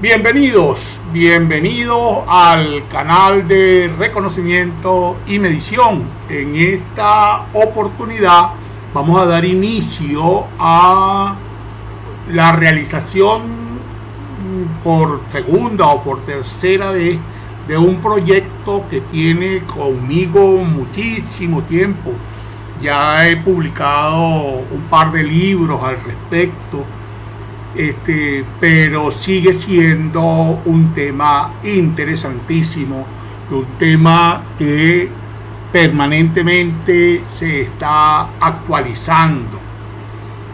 Bienvenidos al canal de reconocimiento y medición. En esta oportunidad vamos a dar inicio a la realización por segunda o por tercera vez de un proyecto que tiene conmigo muchísimo tiempo. Ya he publicado un par de libros al respecto. Pero sigue siendo un tema interesantísimo, un tema que permanentemente se está actualizando.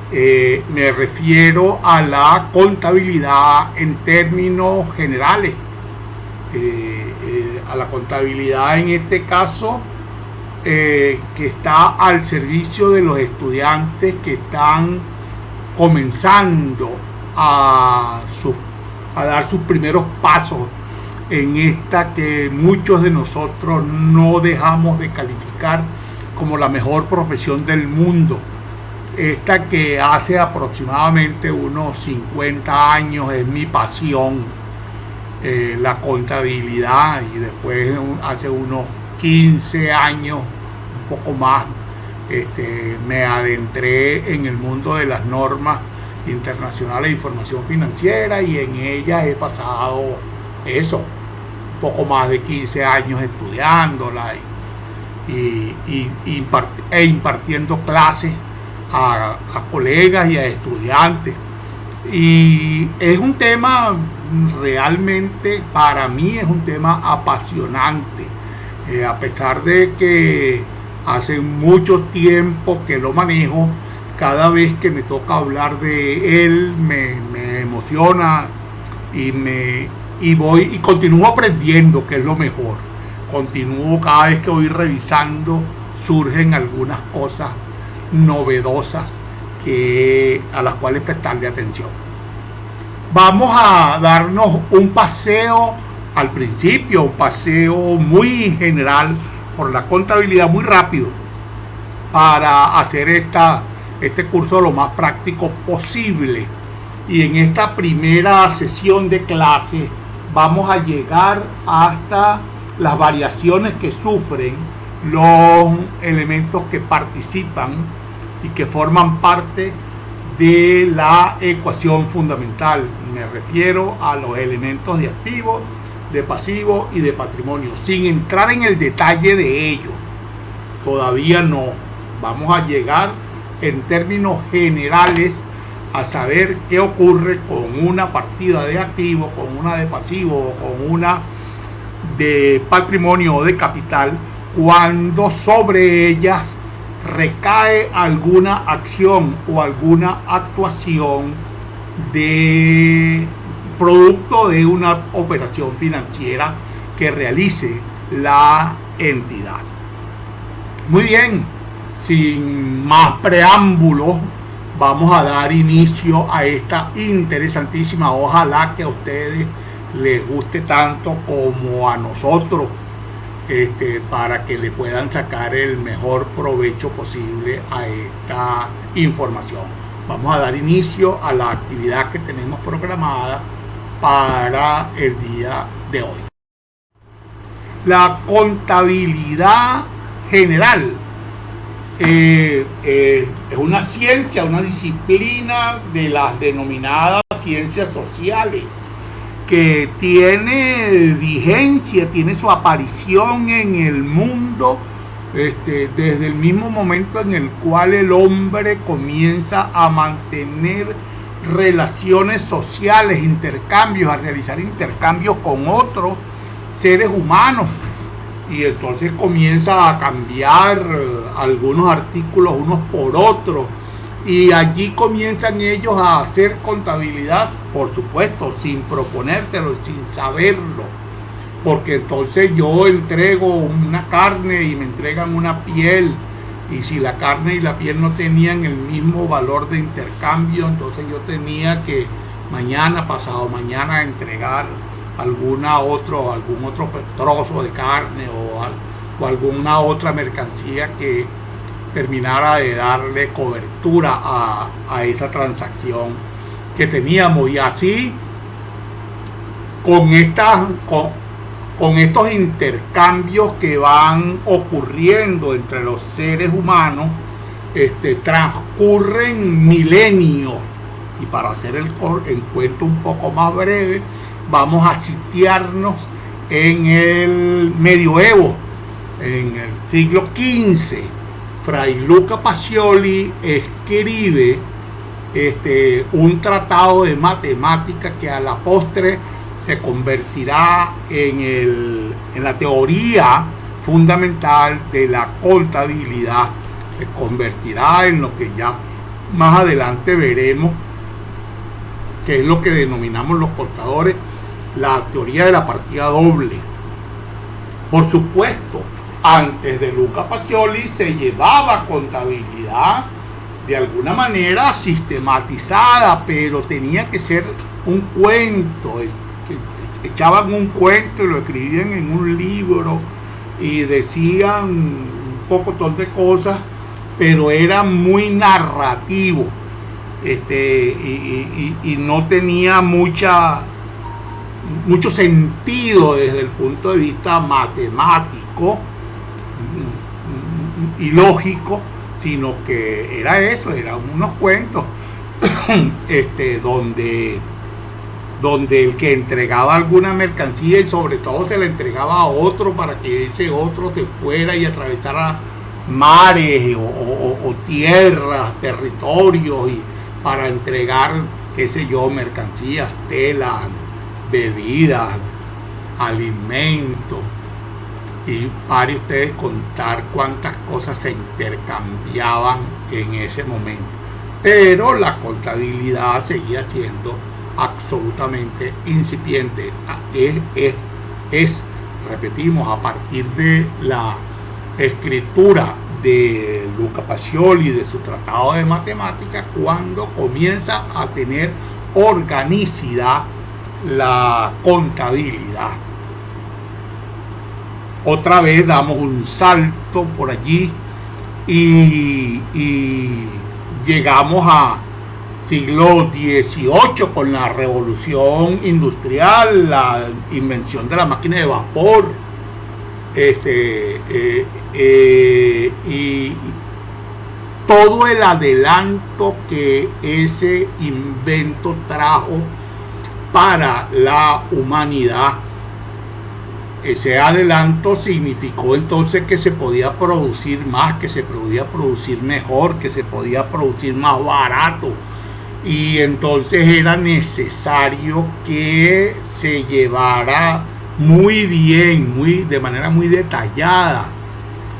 Me refiero a la contabilidad en términos generales, a la contabilidad en este caso que está al servicio de los estudiantes que están comenzando a dar sus primeros pasos en esta que muchos de nosotros no dejamos de calificar como la mejor profesión del mundo. Esta que hace aproximadamente unos 50 años es mi pasión, la contabilidad, y después hace unos 15 años, un poco más, me adentré en el mundo de las normas internacionales de información financiera, y en ellas he pasado un poco más de 15 años estudiándola e impartiendo clases a colegas y a estudiantes. Y es un tema realmente, para mí es un tema apasionante, a pesar de que hace mucho tiempo que lo manejo. Cada vez que me toca hablar de él me emociona y voy y continúo aprendiendo, que es lo mejor. Continúo, cada vez que voy revisando surgen algunas cosas novedosas a las cuales prestarle atención. Vamos a darnos un paseo al principio, un paseo muy general por la contabilidad, muy rápido, para hacer este curso lo más práctico posible. Y en esta primera sesión de clase vamos a llegar hasta las variaciones que sufren los elementos que participan y que forman parte de la ecuación fundamental. Me refiero a los elementos de activo, de pasivo y de patrimonio, sin entrar en el detalle de ello. Todavía no. Vamos a llegar en términos generales a saber qué ocurre con una partida de activo, con una de pasivo o con una de patrimonio o de capital, cuando sobre ellas recae alguna acción o alguna actuación de producto de una operación financiera que realice la entidad. Muy bien, sin más preámbulos, vamos a dar inicio a esta interesantísima. Ojalá que a ustedes les guste tanto como a nosotros, para que le puedan sacar el mejor provecho posible a esta información. Vamos a dar inicio a la actividad que tenemos programada para el día de hoy. La contabilidad general es una ciencia, una disciplina de las denominadas ciencias sociales, que tiene vigencia, tiene su aparición en el mundo desde el mismo momento en el cual el hombre comienza a mantener relaciones sociales, intercambios, a realizar intercambios con otros seres humanos. Y entonces comienza a cambiar algunos artículos unos por otros, y allí comienzan ellos a hacer contabilidad, por supuesto, sin proponérselo, sin saberlo, porque entonces yo entrego una carne y me entregan una piel, y si la carne y la piel no tenían el mismo valor de intercambio, entonces yo tenía que mañana, pasado mañana, entregar algún otro trozo de carne o alguna otra mercancía que terminara de darle cobertura a esa transacción que teníamos. Y así con, estas, con estos intercambios que van ocurriendo entre los seres humanos, transcurren milenios. Y para hacer el encuentro un poco más breve, vamos a sitiarnos en el medioevo, en el siglo XV. Fray Luca Pacioli escribe un tratado de matemática que a la postre se convertirá en la teoría fundamental de la contabilidad, se convertirá en lo que ya más adelante veremos, que es lo que denominamos los contadores, la teoría de la partida doble. Por supuesto, antes de Luca Pacioli se llevaba contabilidad de alguna manera sistematizada, pero tenía que ser un cuento. Echaban un cuento y lo escribían en un libro y decían un pocotón de cosas, pero era muy narrativo, y no tenía mucho sentido desde el punto de vista matemático y lógico, sino que era eso, eran unos cuentos donde el que entregaba alguna mercancía, y sobre todo se la entregaba a otro para que ese otro se fuera y atravesara mares o tierras, territorios, y para entregar, qué sé yo, mercancías, telas, bebidas, alimentos. Y pare ustedes contar cuántas cosas se intercambiaban en ese momento. Pero la contabilidad seguía siendo absolutamente incipiente. Repetimos, a partir de la escritura de Luca Pacioli, de su tratado de matemática, cuando comienza a tener organicidad la contabilidad. Otra vez damos un salto por allí y llegamos a siglo XVIII con la revolución industrial, la invención de la máquina de vapor, y todo el adelanto que ese invento trajo para la humanidad. Ese adelanto significó entonces que se podía producir más, que se podía producir mejor, que se podía producir más barato, y entonces era necesario que se llevara muy bien, de manera muy detallada,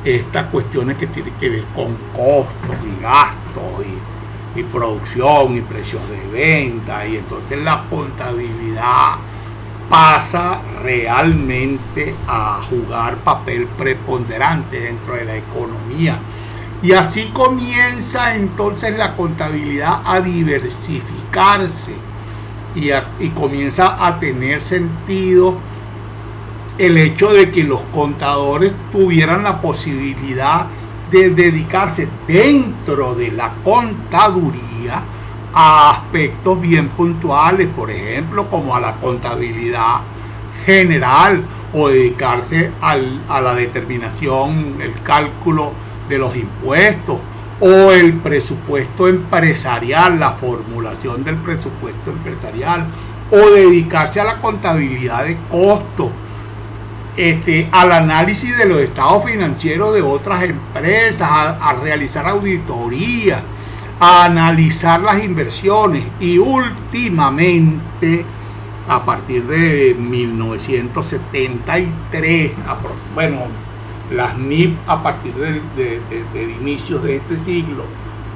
estas cuestiones que tienen que ver con costos y gastos y producción y precios de venta. Y entonces la contabilidad pasa realmente a jugar papel preponderante dentro de la economía. Y así comienza entonces la contabilidad a diversificarse y comienza a tener sentido el hecho de que los contadores tuvieran la posibilidad de dedicarse dentro de la contaduría a aspectos bien puntuales, por ejemplo, como a la contabilidad general, o dedicarse a la determinación, el cálculo de los impuestos, o el presupuesto empresarial, la formulación del presupuesto empresarial, o dedicarse a la contabilidad de costos, al análisis de los estados financieros de otras empresas, a realizar auditorías, a analizar las inversiones. Y últimamente, a partir de 1973, bueno, las NIF a partir de inicios de este siglo,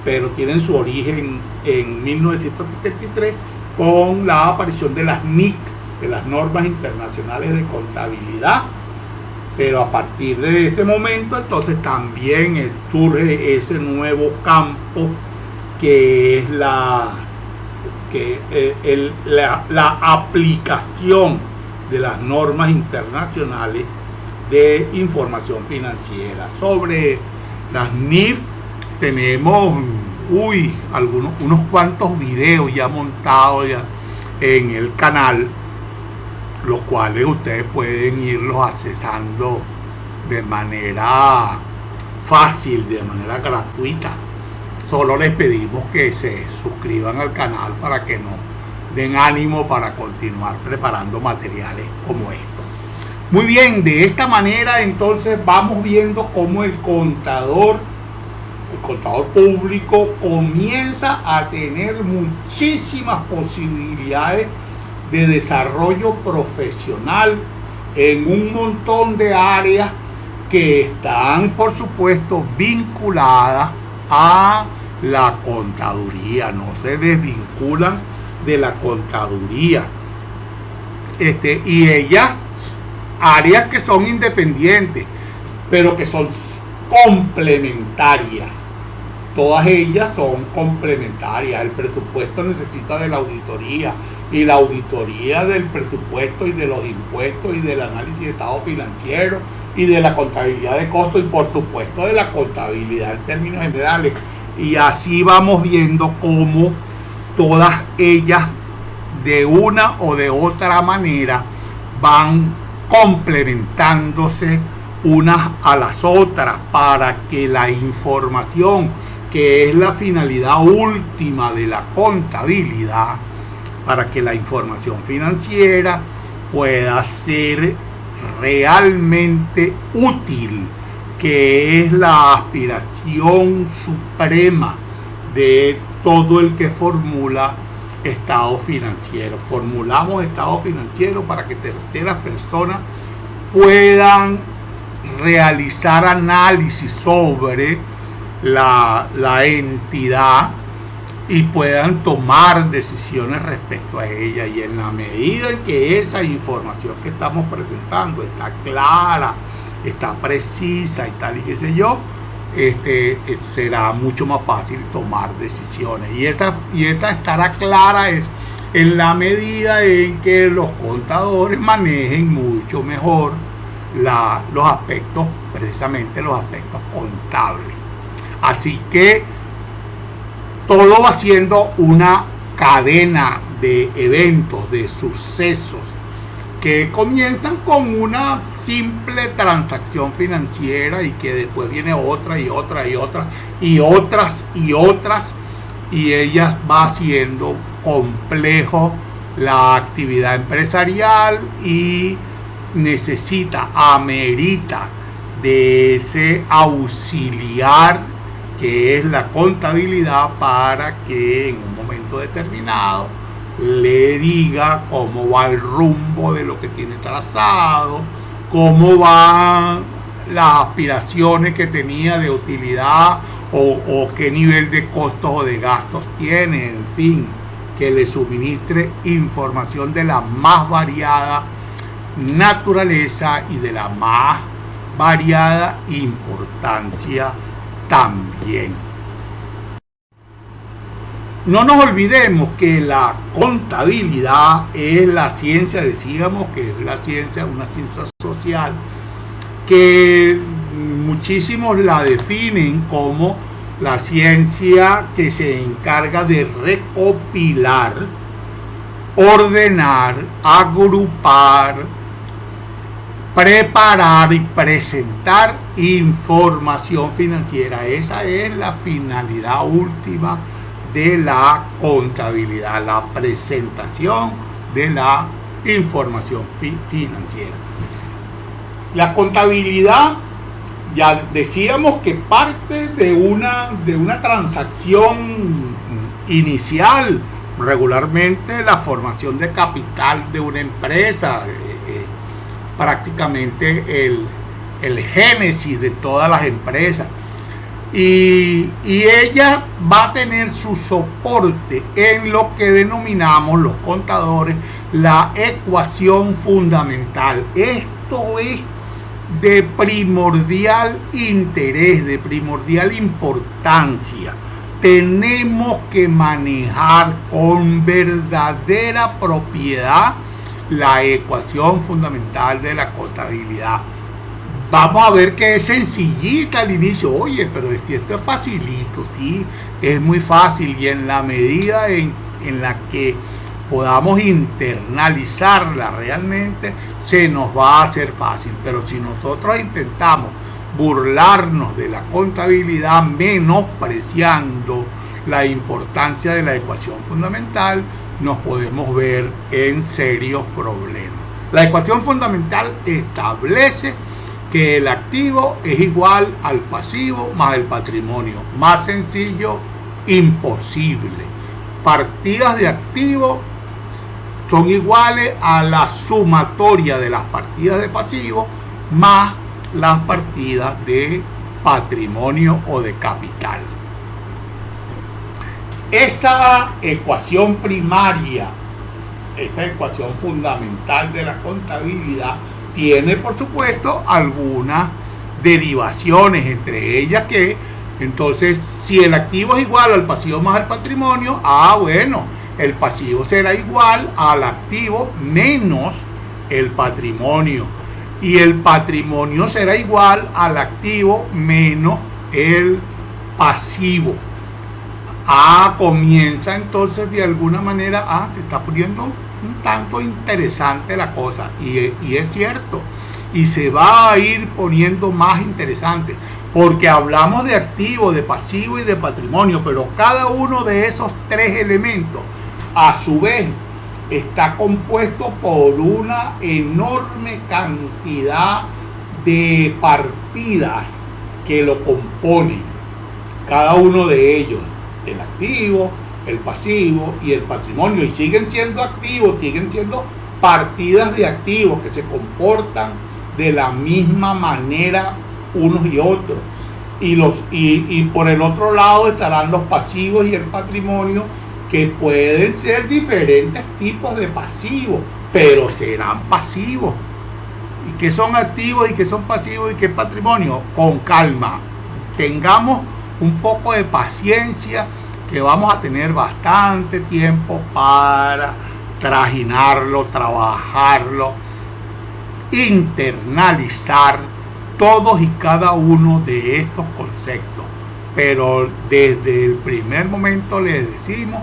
pero tienen su origen en 1973 con la aparición de las NIC, de las normas internacionales de contabilidad. Pero a partir de ese momento entonces también surge ese nuevo campo que es la aplicación de las normas internacionales de información financiera. Sobre las NIF tenemos unos cuantos videos ya montados ya en el canal, los cuales ustedes pueden irlos accesando de manera fácil, de manera gratuita. Solo les pedimos que se suscriban al canal para que nos den ánimo para continuar preparando materiales como estos. Muy bien, de esta manera entonces vamos viendo cómo el contador público comienza a tener muchísimas posibilidades de desarrollo profesional en un montón de áreas que están, por supuesto, vinculadas a la contaduría, no se desvinculan de la contaduría. Y ellas, áreas que son independientes, pero que son complementarias. Todas ellas son complementarias. El presupuesto necesita de la auditoría, y la auditoría del presupuesto y de los impuestos y del análisis de estado financiero y de la contabilidad de costos y por supuesto de la contabilidad en términos generales. Y así vamos viendo cómo todas ellas de una o de otra manera van complementándose unas a las otras para que la información, que es la finalidad última de la contabilidad, para que la información financiera pueda ser realmente útil, que es la aspiración suprema de todo el que formula estado financiero. Formulamos estado financiero para que terceras personas puedan realizar análisis sobre la entidad y puedan tomar decisiones respecto a ella, y en la medida en que esa información que estamos presentando está clara, está precisa y tal y qué sé yo, será mucho más fácil tomar decisiones, y esa estará clara es en la medida en que los contadores manejen mucho mejor los aspectos, precisamente los aspectos contables. Así que todo va siendo una cadena de eventos, de sucesos que comienzan con una simple transacción financiera y que después viene otra y otra y otra y otras y otras, y ellas va haciendo complejo la actividad empresarial y amerita de ese auxiliar que es la contabilidad, para que en un momento determinado le diga cómo va el rumbo de lo que tiene trazado, cómo van las aspiraciones que tenía de utilidad o qué nivel de costos o de gastos tiene, en fin, que le suministre información de la más variada naturaleza y de la más variada importancia también. No nos olvidemos que la contabilidad es la ciencia, decíamos que es una ciencia social, que muchísimos la definen como la ciencia que se encarga de recopilar, ordenar, agrupar, preparar y presentar información financiera. Esa es la finalidad última de la contabilidad, la presentación de la información financiera. La contabilidad, ya decíamos que parte de una transacción inicial, regularmente la formación de capital de una empresa, prácticamente el génesis de todas las empresas, y ella va a tener su soporte en lo que denominamos los contadores la ecuación fundamental. Esto es de primordial interés, de primordial importancia. Tenemos que manejar con verdadera propiedad la ecuación fundamental de la contabilidad. Vamos a ver que es sencillita al inicio. Oye, pero esto es facilito, sí, es muy fácil, y en la medida en la que podamos internalizarla realmente, se nos va a hacer fácil. Pero si nosotros intentamos burlarnos de la contabilidad menospreciando la importancia de la ecuación fundamental, nos podemos ver en serios problemas. La ecuación fundamental establece que el activo es igual al pasivo más el patrimonio. Más sencillo, imposible. Partidas de activo son iguales a la sumatoria de las partidas de pasivo más las partidas de patrimonio o de capital. Esa ecuación primaria, esta ecuación fundamental de la contabilidad, tiene por supuesto algunas derivaciones, entre ellas que entonces si el activo es igual al pasivo más al patrimonio, bueno, el pasivo será igual al activo menos el patrimonio, y el patrimonio será igual al activo menos el pasivo. Comienza entonces de alguna manera, se está poniendo un tanto interesante la cosa, y es cierto, y se va a ir poniendo más interesante, porque hablamos de activo, de pasivo y de patrimonio, pero cada uno de esos tres elementos a su vez está compuesto por una enorme cantidad de partidas que lo componen, cada uno de ellos, el activo, el pasivo y el patrimonio, y siguen siendo activos, siguen siendo partidas de activos que se comportan de la misma manera unos y otros, y por el otro lado estarán los pasivos y el patrimonio, que pueden ser diferentes tipos de pasivos, pero serán pasivos. ¿Y qué son activos y qué son pasivos y qué patrimonio? Con calma, tengamos un poco de paciencia, que vamos a tener bastante tiempo para trajinarlo, trabajarlo, internalizar todos y cada uno de estos conceptos. Pero desde el primer momento les decimos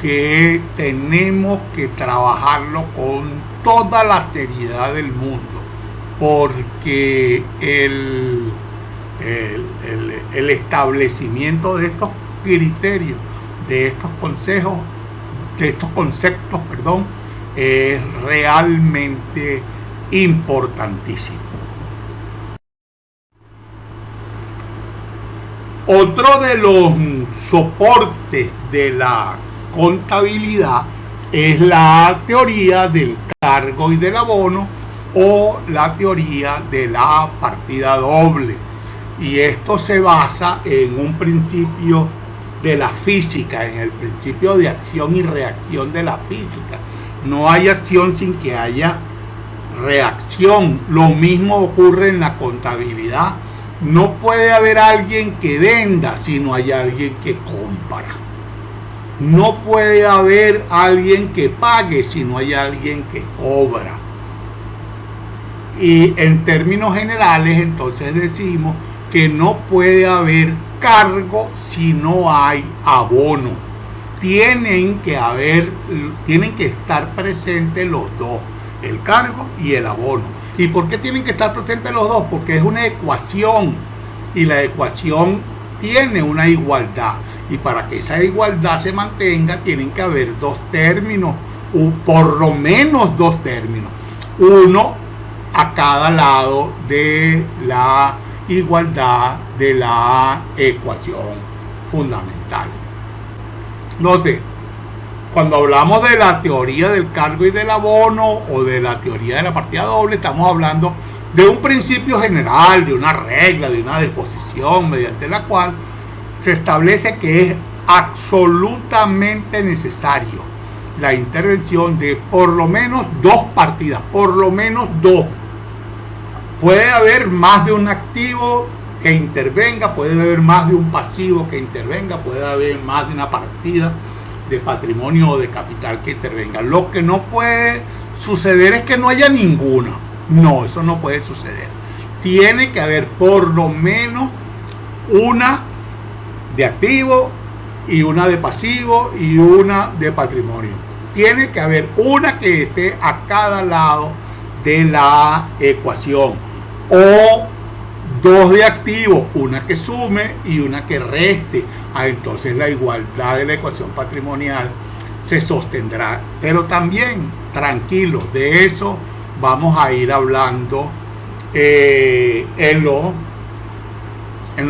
que tenemos que trabajarlo con toda la seriedad del mundo, porque el establecimiento de estos criterios, de estos conceptos, es realmente importantísimo. Otro de los soportes de la contabilidad es la teoría del cargo y del abono, o la teoría de la partida doble, y esto se basa en un principio de la física, en el principio de acción y reacción de la física. No hay acción sin que haya reacción. Lo mismo ocurre en la contabilidad. No puede haber alguien que venda si no hay alguien que compra. No puede haber alguien que pague si no hay alguien que cobra. Y en términos generales, entonces decimos que no puede haber cargo si no hay abono. Tienen que estar presentes los dos, el cargo y el abono. ¿Y por qué tienen que estar presentes los dos? Porque es una ecuación, y la ecuación tiene una igualdad, y para que esa igualdad se mantenga tienen que haber dos términos, o por lo menos dos términos, uno a cada lado de la igualdad de la ecuación fundamental. Entonces, cuando hablamos de la teoría del cargo y del abono, o de la teoría de la partida doble, estamos hablando de un principio general, de una regla, de una disposición mediante la cual se establece que es absolutamente necesario la intervención de por lo menos dos partidas, por lo menos dos. Puede haber más de un activo que intervenga, puede haber más de un pasivo que intervenga, puede haber más de una partida de patrimonio o de capital que intervenga. Lo que no puede suceder es que no haya ninguna. No, eso no puede suceder. Tiene que haber por lo menos una de activo y una de pasivo y una de patrimonio. tiene que haber una que esté a cada lado de la ecuación, o dos de activos, una que sume y una que reste. Entonces la igualdad de la ecuación patrimonial se sostendrá. Pero también, tranquilos, de eso vamos a ir hablando en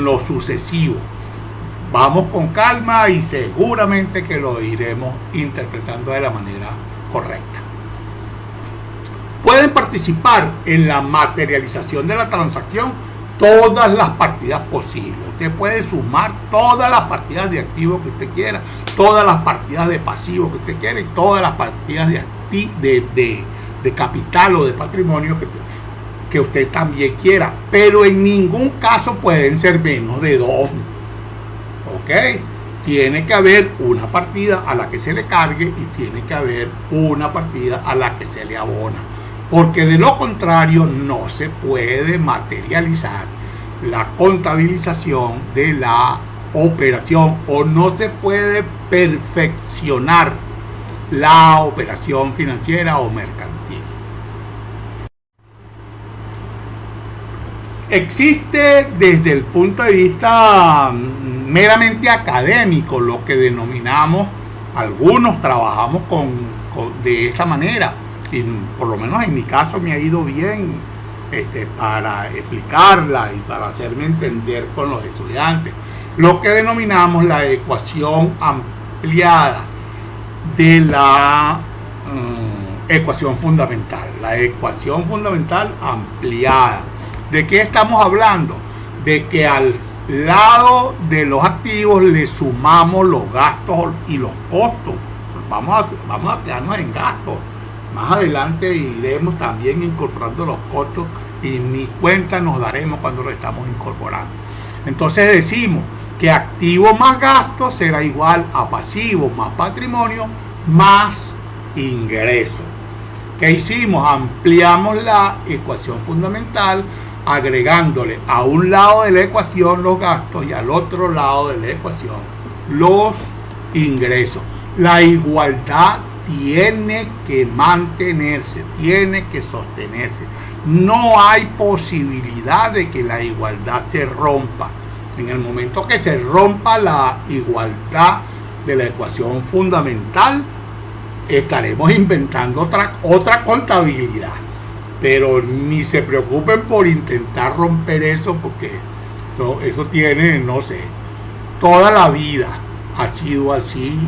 lo sucesivo. Vamos con calma y seguramente que lo iremos interpretando de la manera correcta. Pueden participar en la materialización de la transacción todas las partidas posibles. Usted puede sumar todas las partidas de activo que usted quiera, todas las partidas de pasivo que usted quiera y todas las partidas de capital o de patrimonio que usted también quiera, pero en ningún caso pueden ser menos de dos. ¿Ok? Tiene que haber una partida a la que se le cargue y tiene que haber una partida a la que se le abona, porque de lo contrario no se puede materializar la contabilización de la operación, o no se puede perfeccionar la operación financiera o mercantil. Existe desde el punto de vista meramente académico lo que denominamos, algunos trabajamos de esta manera, y por lo menos en mi caso me ha ido bien para explicarla y para hacerme entender con los estudiantes, lo que denominamos la ecuación ampliada de la ecuación fundamental. La ecuación fundamental ampliada. ¿De qué estamos hablando? De que al lado de los activos le sumamos los gastos y los costos. Vamos a quedarnos en gastos. Más adelante iremos también incorporando los costos y ni cuenta nos daremos cuando lo estamos incorporando. Entonces decimos que activo más gasto será igual a pasivo más patrimonio más ingreso. ¿Qué hicimos? Ampliamos la ecuación fundamental agregándole a un lado de la ecuación los gastos y al otro lado de la ecuación los ingresos. La igualdad tiene que mantenerse, tiene que sostenerse. No hay posibilidad de que la igualdad se rompa. En el momento que se rompa la igualdad de la ecuación fundamental, estaremos inventando otra contabilidad. Pero ni se preocupen por intentar romper eso, porque eso tiene, no sé, toda la vida ha sido así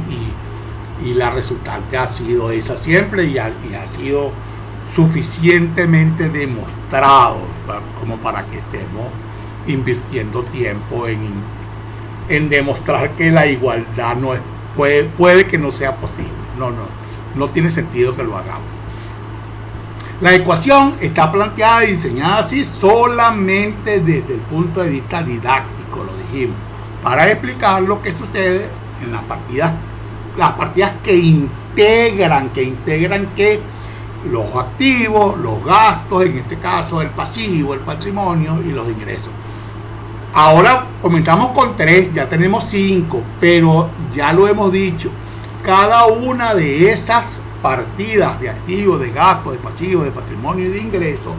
y la resultante ha sido esa siempre y ha sido suficientemente demostrado como para que estemos invirtiendo tiempo en demostrar que la igualdad no es, puede que no sea posible. No tiene sentido que lo hagamos. La ecuación está planteada y diseñada así solamente desde el punto de vista didáctico, lo dijimos, para explicar lo que sucede en las partidas que integran que los activos, los gastos, en este caso el pasivo, el patrimonio y los ingresos. Ahora comenzamos con 3, ya tenemos 5, pero ya lo hemos dicho, cada una de esas partidas de activos, de gastos, de pasivos, de patrimonio y de ingresos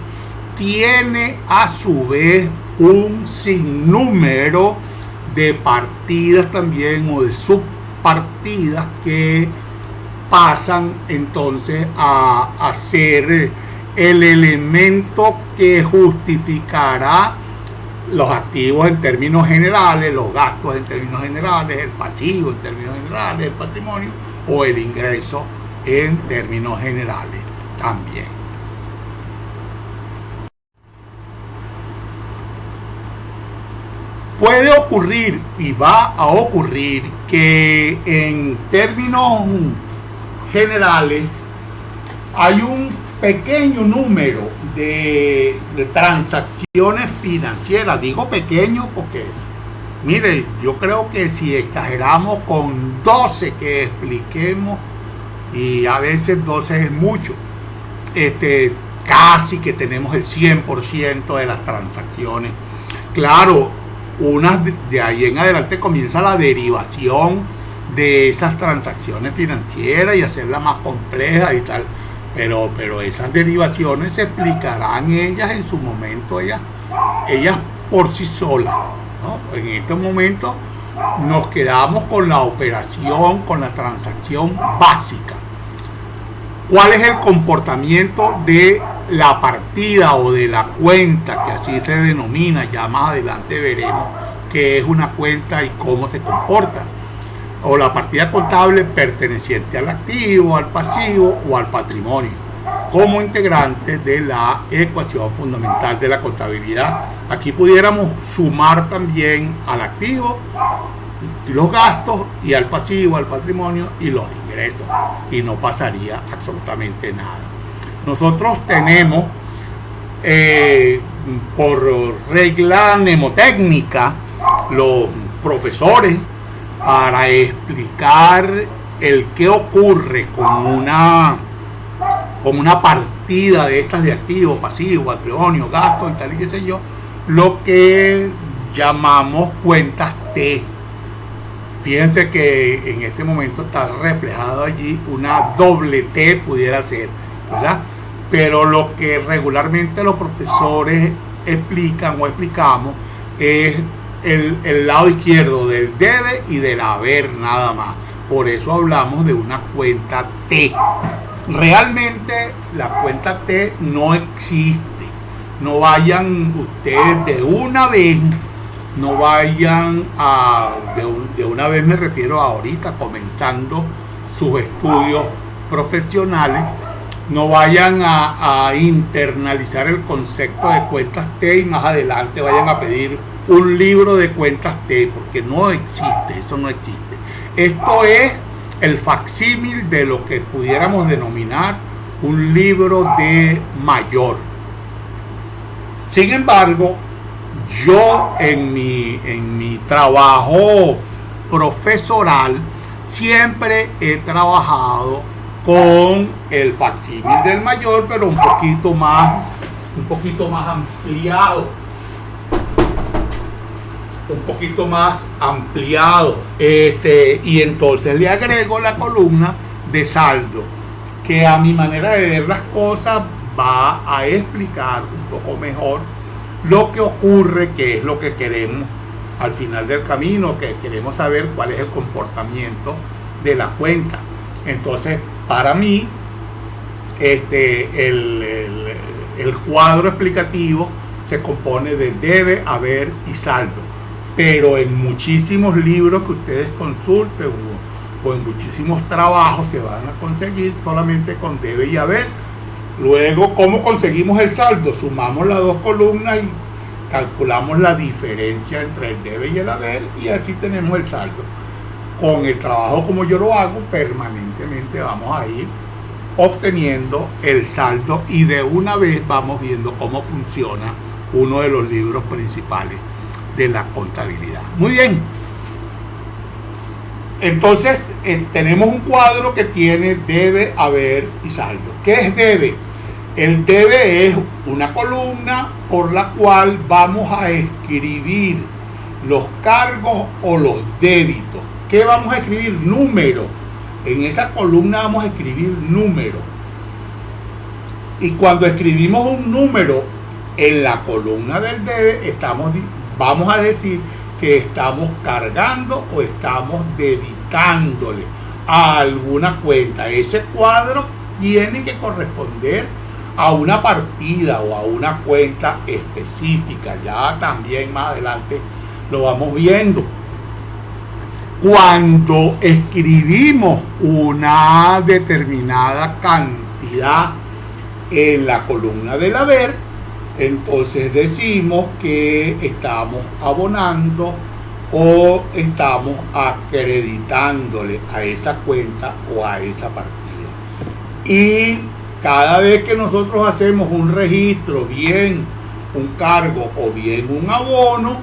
tiene a su vez un sinnúmero de partidas también o de subpartidas que pasan entonces a ser el elemento que justificará los activos en términos generales, los gastos en términos generales, el pasivo en términos generales, el patrimonio o el ingreso en términos generales también. Puede ocurrir y va a ocurrir que en términos generales hay un pequeño número de transacciones financieras. Digo pequeño porque, mire, yo creo que si exageramos con 12 que expliquemos, y a veces 12 es mucho, casi que tenemos el 100% de las transacciones. Claro, unas de ahí en adelante comienza la derivación de esas transacciones financieras y hacerlas más complejas y tal. Pero esas derivaciones se explicarán ellas en su momento, ellas por sí solas, ¿no? En este momento nos quedamos con la operación, con la transacción básica. ¿Cuál es el comportamiento de la partida o de la cuenta, que así se denomina? Ya más adelante veremos qué es una cuenta y cómo se comporta. O la partida contable perteneciente al activo, al pasivo o al patrimonio, como integrante de la ecuación fundamental de la contabilidad. Aquí pudiéramos sumar también al activo y los gastos, y al pasivo, al patrimonio y los ingresos, y no pasaría absolutamente nada. Nosotros tenemos por regla mnemotécnica, los profesores, para explicar el qué ocurre con una partida de estas de activo, pasivo, patrimonio, gastos y tal y qué sé yo, lo que llamamos cuentas T. Fíjense que en este momento está reflejado allí una doble T, pudiera ser, ¿verdad? Pero lo que regularmente los profesores explican o explicamos es el lado izquierdo del debe y del haber, nada más. Por eso hablamos de una cuenta T. Realmente la cuenta T no existe. No vayan ustedes de una vez, no vayan de una vez, me refiero a ahorita comenzando sus estudios profesionales, no vayan a internalizar el concepto de cuentas T y más adelante vayan a pedir un libro de cuentas T, porque no existe, eso no existe. Esto es el facsímil de lo que pudiéramos denominar un libro de mayor. Sin embargo, yo en mi trabajo profesoral siempre he trabajado con el facsímil del mayor, pero un poquito más ampliado. Y entonces le agrego la columna de saldo, que a mi manera de ver las cosas va a explicar un poco mejor lo que ocurre, que es lo que queremos al final del camino, que queremos saber cuál es el comportamiento de la cuenta. Entonces, para mí, el cuadro explicativo se compone de debe, haber y saldo. Pero en muchísimos libros que ustedes consulten o en muchísimos trabajos se van a conseguir solamente con debe y haber. Luego, ¿cómo conseguimos el saldo? Sumamos las dos columnas y calculamos la diferencia entre el debe y el haber, y así tenemos el saldo. Con el trabajo como yo lo hago, permanentemente vamos a ir obteniendo el saldo, y de una vez vamos viendo cómo funciona uno de los libros principales de la contabilidad. Muy bien. Entonces tenemos un cuadro que tiene debe, haber y saldo. ¿Qué es debe? El debe es una columna por la cual vamos a escribir los cargos o los débitos. ¿Qué vamos a escribir? Número. En esa columna vamos a escribir número. Y cuando escribimos un número en la columna del debe, vamos a decir que estamos cargando o estamos debitándole a alguna cuenta. Ese cuadro tiene que corresponder a una partida o a una cuenta específica. Ya también más adelante lo vamos viendo. Cuando escribimos una determinada cantidad en la columna del haber, entonces decimos que estamos abonando o estamos acreditándole a esa cuenta o a esa partida. Y cada vez que nosotros hacemos un registro, bien un cargo o bien un abono,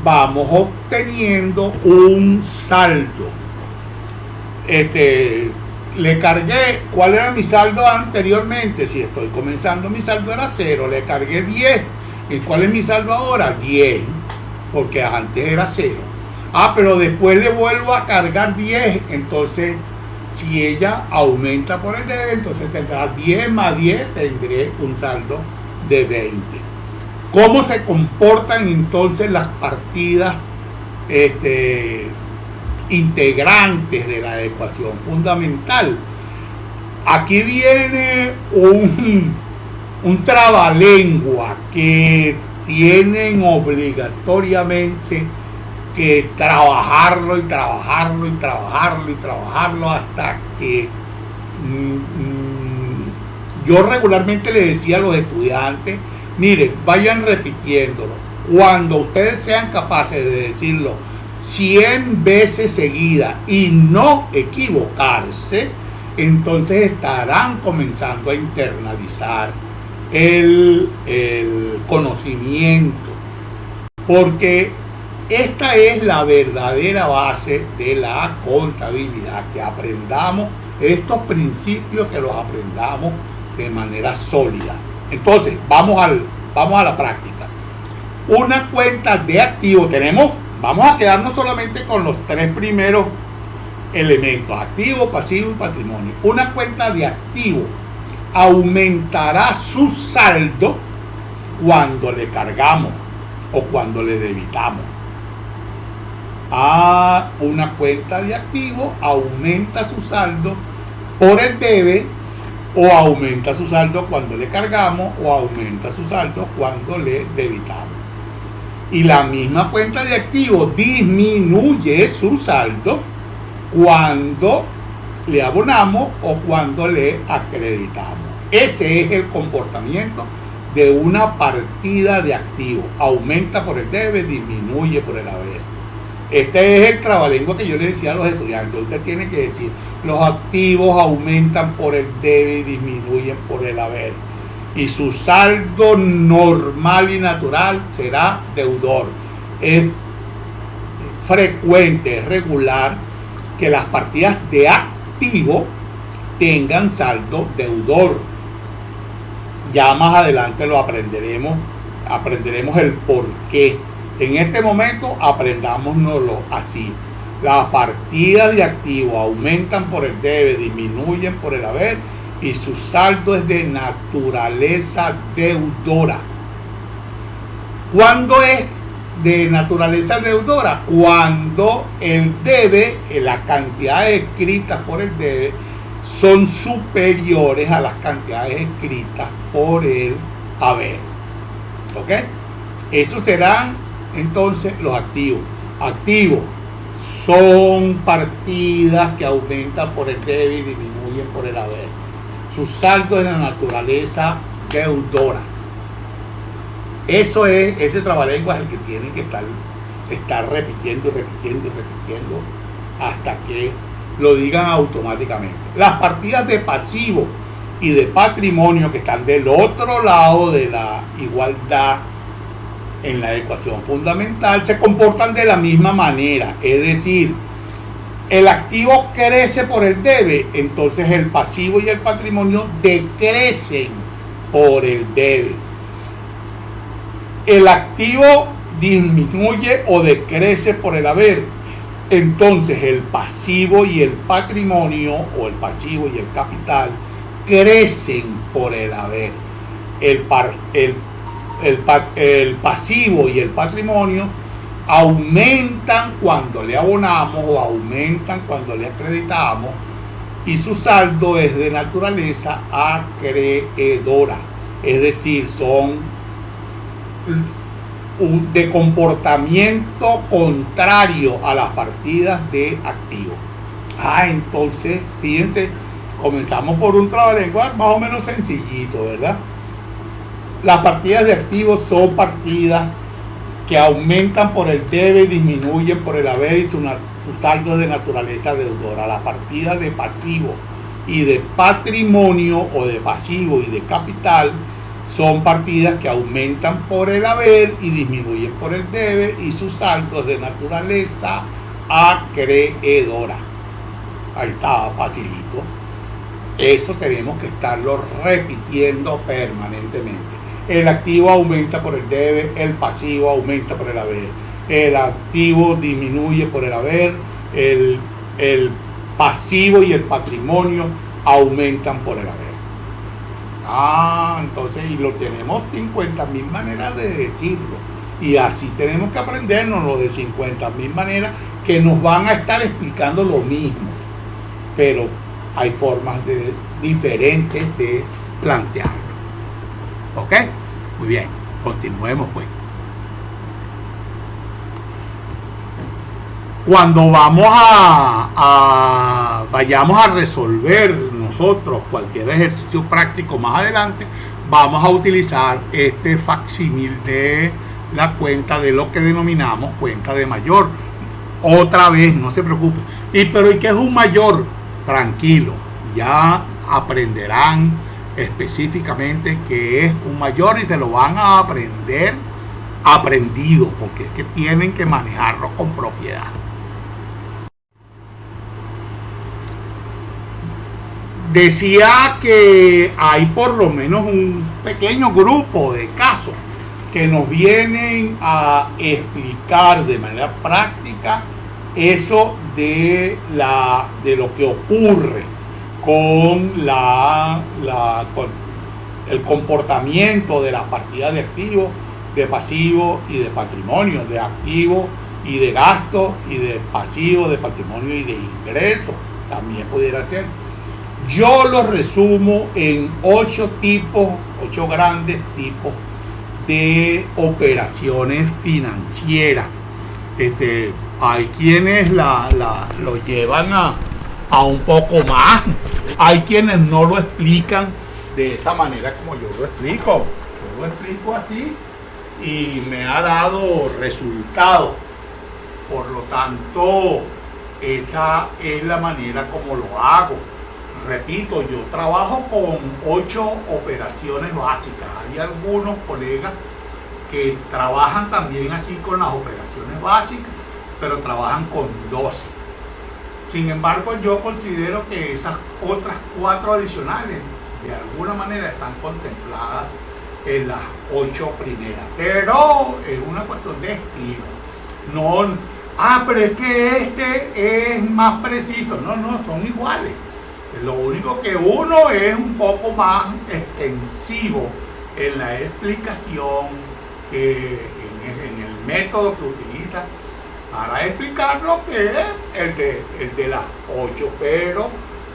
vamos obteniendo un saldo. Le cargué, ¿cuál era mi saldo anteriormente? Si estoy comenzando, mi saldo era 0, le cargué 10. ¿Y cuál es mi saldo ahora? 10, porque antes era 0. Ah, pero después le vuelvo a cargar 10. Entonces, si ella aumenta por el debe, entonces tendrá 10 más 10, tendré un saldo de 20. ¿Cómo se comportan entonces las partidas integrantes de la ecuación fundamental? Aquí viene un trabalengua que tienen obligatoriamente que trabajarlo y trabajarlo y trabajarlo y trabajarlo hasta que yo regularmente le decía a los estudiantes, miren, vayan repitiéndolo. Cuando ustedes sean capaces de decirlo 100 veces seguidas y no equivocarse, entonces estarán comenzando a internalizar el conocimiento, porque esta es la verdadera base de la contabilidad, que aprendamos estos principios, que los aprendamos de manera sólida. Entonces, vamos a la práctica. Una cuenta de activo vamos a quedarnos solamente con los tres primeros elementos: activo, pasivo y patrimonio. Una cuenta de activo aumentará su saldo cuando le cargamos o cuando le debitamos. Una cuenta de activo aumenta su saldo por el debe, o aumenta su saldo cuando le cargamos, o aumenta su saldo cuando le debitamos. Y la misma cuenta de activo disminuye su saldo cuando le abonamos o cuando le acreditamos. Ese es el comportamiento de una partida de activo. Aumenta por el debe, disminuye por el haber. Este es el trabalengua que yo le decía a los estudiantes. Usted tiene que decir, los activos aumentan por el debe y disminuyen por el haber. Y su saldo normal y natural será deudor. Es frecuente, es regular que las partidas de activo tengan saldo deudor. Ya más adelante lo aprenderemos el por qué. En este momento aprendámonoslo así. Las partidas de activo aumentan por el debe, disminuyen por el haber, y su saldo es de naturaleza deudora. ¿Cuándo es de naturaleza deudora? Cuando el debe, la cantidad escritas por el debe, son superiores a las cantidades escritas por el haber. ¿Ok? Esos serán entonces los activos. Activos son partidas que aumentan por el debe y disminuyen por el haber. Su saldo es de naturaleza deudora. Eso es, ese trabalengua es el que tienen que estar repitiendo hasta que lo digan automáticamente. Las partidas de pasivo y de patrimonio, que están del otro lado de la igualdad en la ecuación fundamental, se comportan de la misma manera. Es decir, el activo crece por el debe, entonces el pasivo y el patrimonio decrecen por el debe. El activo disminuye o decrece por el haber, entonces el pasivo y el patrimonio, o el pasivo y el capital, crecen por el haber. El pasivo y el patrimonio aumentan cuando le abonamos o aumentan cuando le acreditamos, y su saldo es de naturaleza acreedora, es decir, son de comportamiento contrario a las partidas de activos. Entonces, fíjense, comenzamos por un trabalengua más o menos sencillito, ¿verdad? Las partidas de activos son partidas que aumentan por el debe y disminuyen por el haber, y su saldo es de naturaleza deudora. Las partidas de pasivo y de patrimonio, o de pasivo y de capital, son partidas que aumentan por el haber y disminuyen por el debe, y su saldo es de naturaleza acreedora. Ahí está, facilito. Eso tenemos que estarlo repitiendo permanentemente. El activo aumenta por el debe, el pasivo aumenta por el haber. el activo disminuye por el haber, el pasivo y el patrimonio aumentan por el haber. Entonces, y lo tenemos 50.000 maneras de decirlo. Y así tenemos que aprendernos lo de 50.000 maneras que nos van a estar explicando lo mismo. Pero hay formas diferentes de plantearlo. ¿Ok? Muy bien, continuemos pues. Cuando vayamos a resolver nosotros cualquier ejercicio práctico más adelante, vamos a utilizar este facsímil de la cuenta de lo que denominamos cuenta de mayor. Otra vez, no se preocupen. Pero ¿y qué es un mayor? Tranquilo, ya aprenderán específicamente qué es un mayor y se lo van a aprender aprendido, porque es que tienen que manejarlo con propiedad. Decía que hay por lo menos un pequeño grupo de casos que nos vienen a explicar de manera práctica eso de lo que ocurre con con el comportamiento de las partidas de activos, de pasivo y de patrimonio, de activo y de gasto, y de pasivo, de patrimonio y de ingreso, también pudiera ser. Yo los resumo en 8 grandes tipos de operaciones financieras. Hay quienes lo llevan a un poco más, hay quienes no lo explican de esa manera como yo lo explico. Yo lo explico así y me ha dado resultados. Por lo tanto, esa es la manera como lo hago. Repito, yo trabajo con 8 operaciones básicas. Hay algunos colegas que trabajan también así con las operaciones básicas, pero trabajan con 12. Sin embargo, yo considero que esas otras 4 adicionales de alguna manera están contempladas en las 8 primeras. Pero es una cuestión de estilo. No, pero es que este es más preciso. No, son iguales. Lo único que uno es un poco más extensivo en la explicación, que en el método que utiliza para explicarlo, que es el de las 8. Pero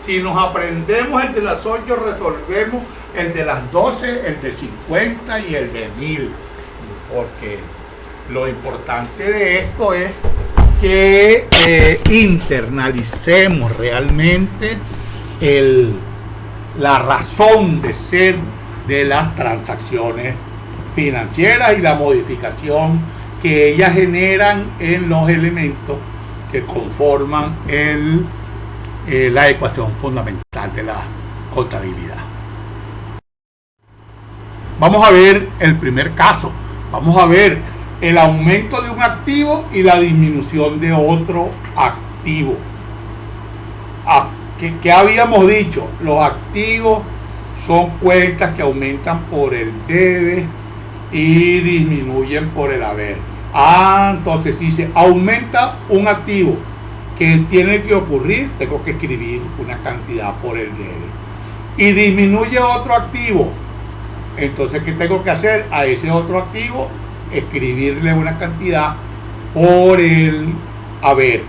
si nos aprendemos el de las 8, resolvemos el de las 12, el de 50 y el de 1000. Porque lo importante de esto es que internalicemos realmente la razón de ser de las transacciones financieras y la modificación que ellas generan en los elementos que conforman la ecuación fundamental de la contabilidad. Vamos a ver el primer caso. Vamos a ver el aumento de un activo y la disminución de otro activo. ¿Qué habíamos dicho? Los activos son cuentas que aumentan por el debe y disminuyen por el haber. Entonces si se aumenta un activo, ¿qué tiene que ocurrir? Tengo que escribir una cantidad por el debe. Y disminuye otro activo, entonces ¿qué tengo que hacer? A ese otro activo escribirle una cantidad por el haber.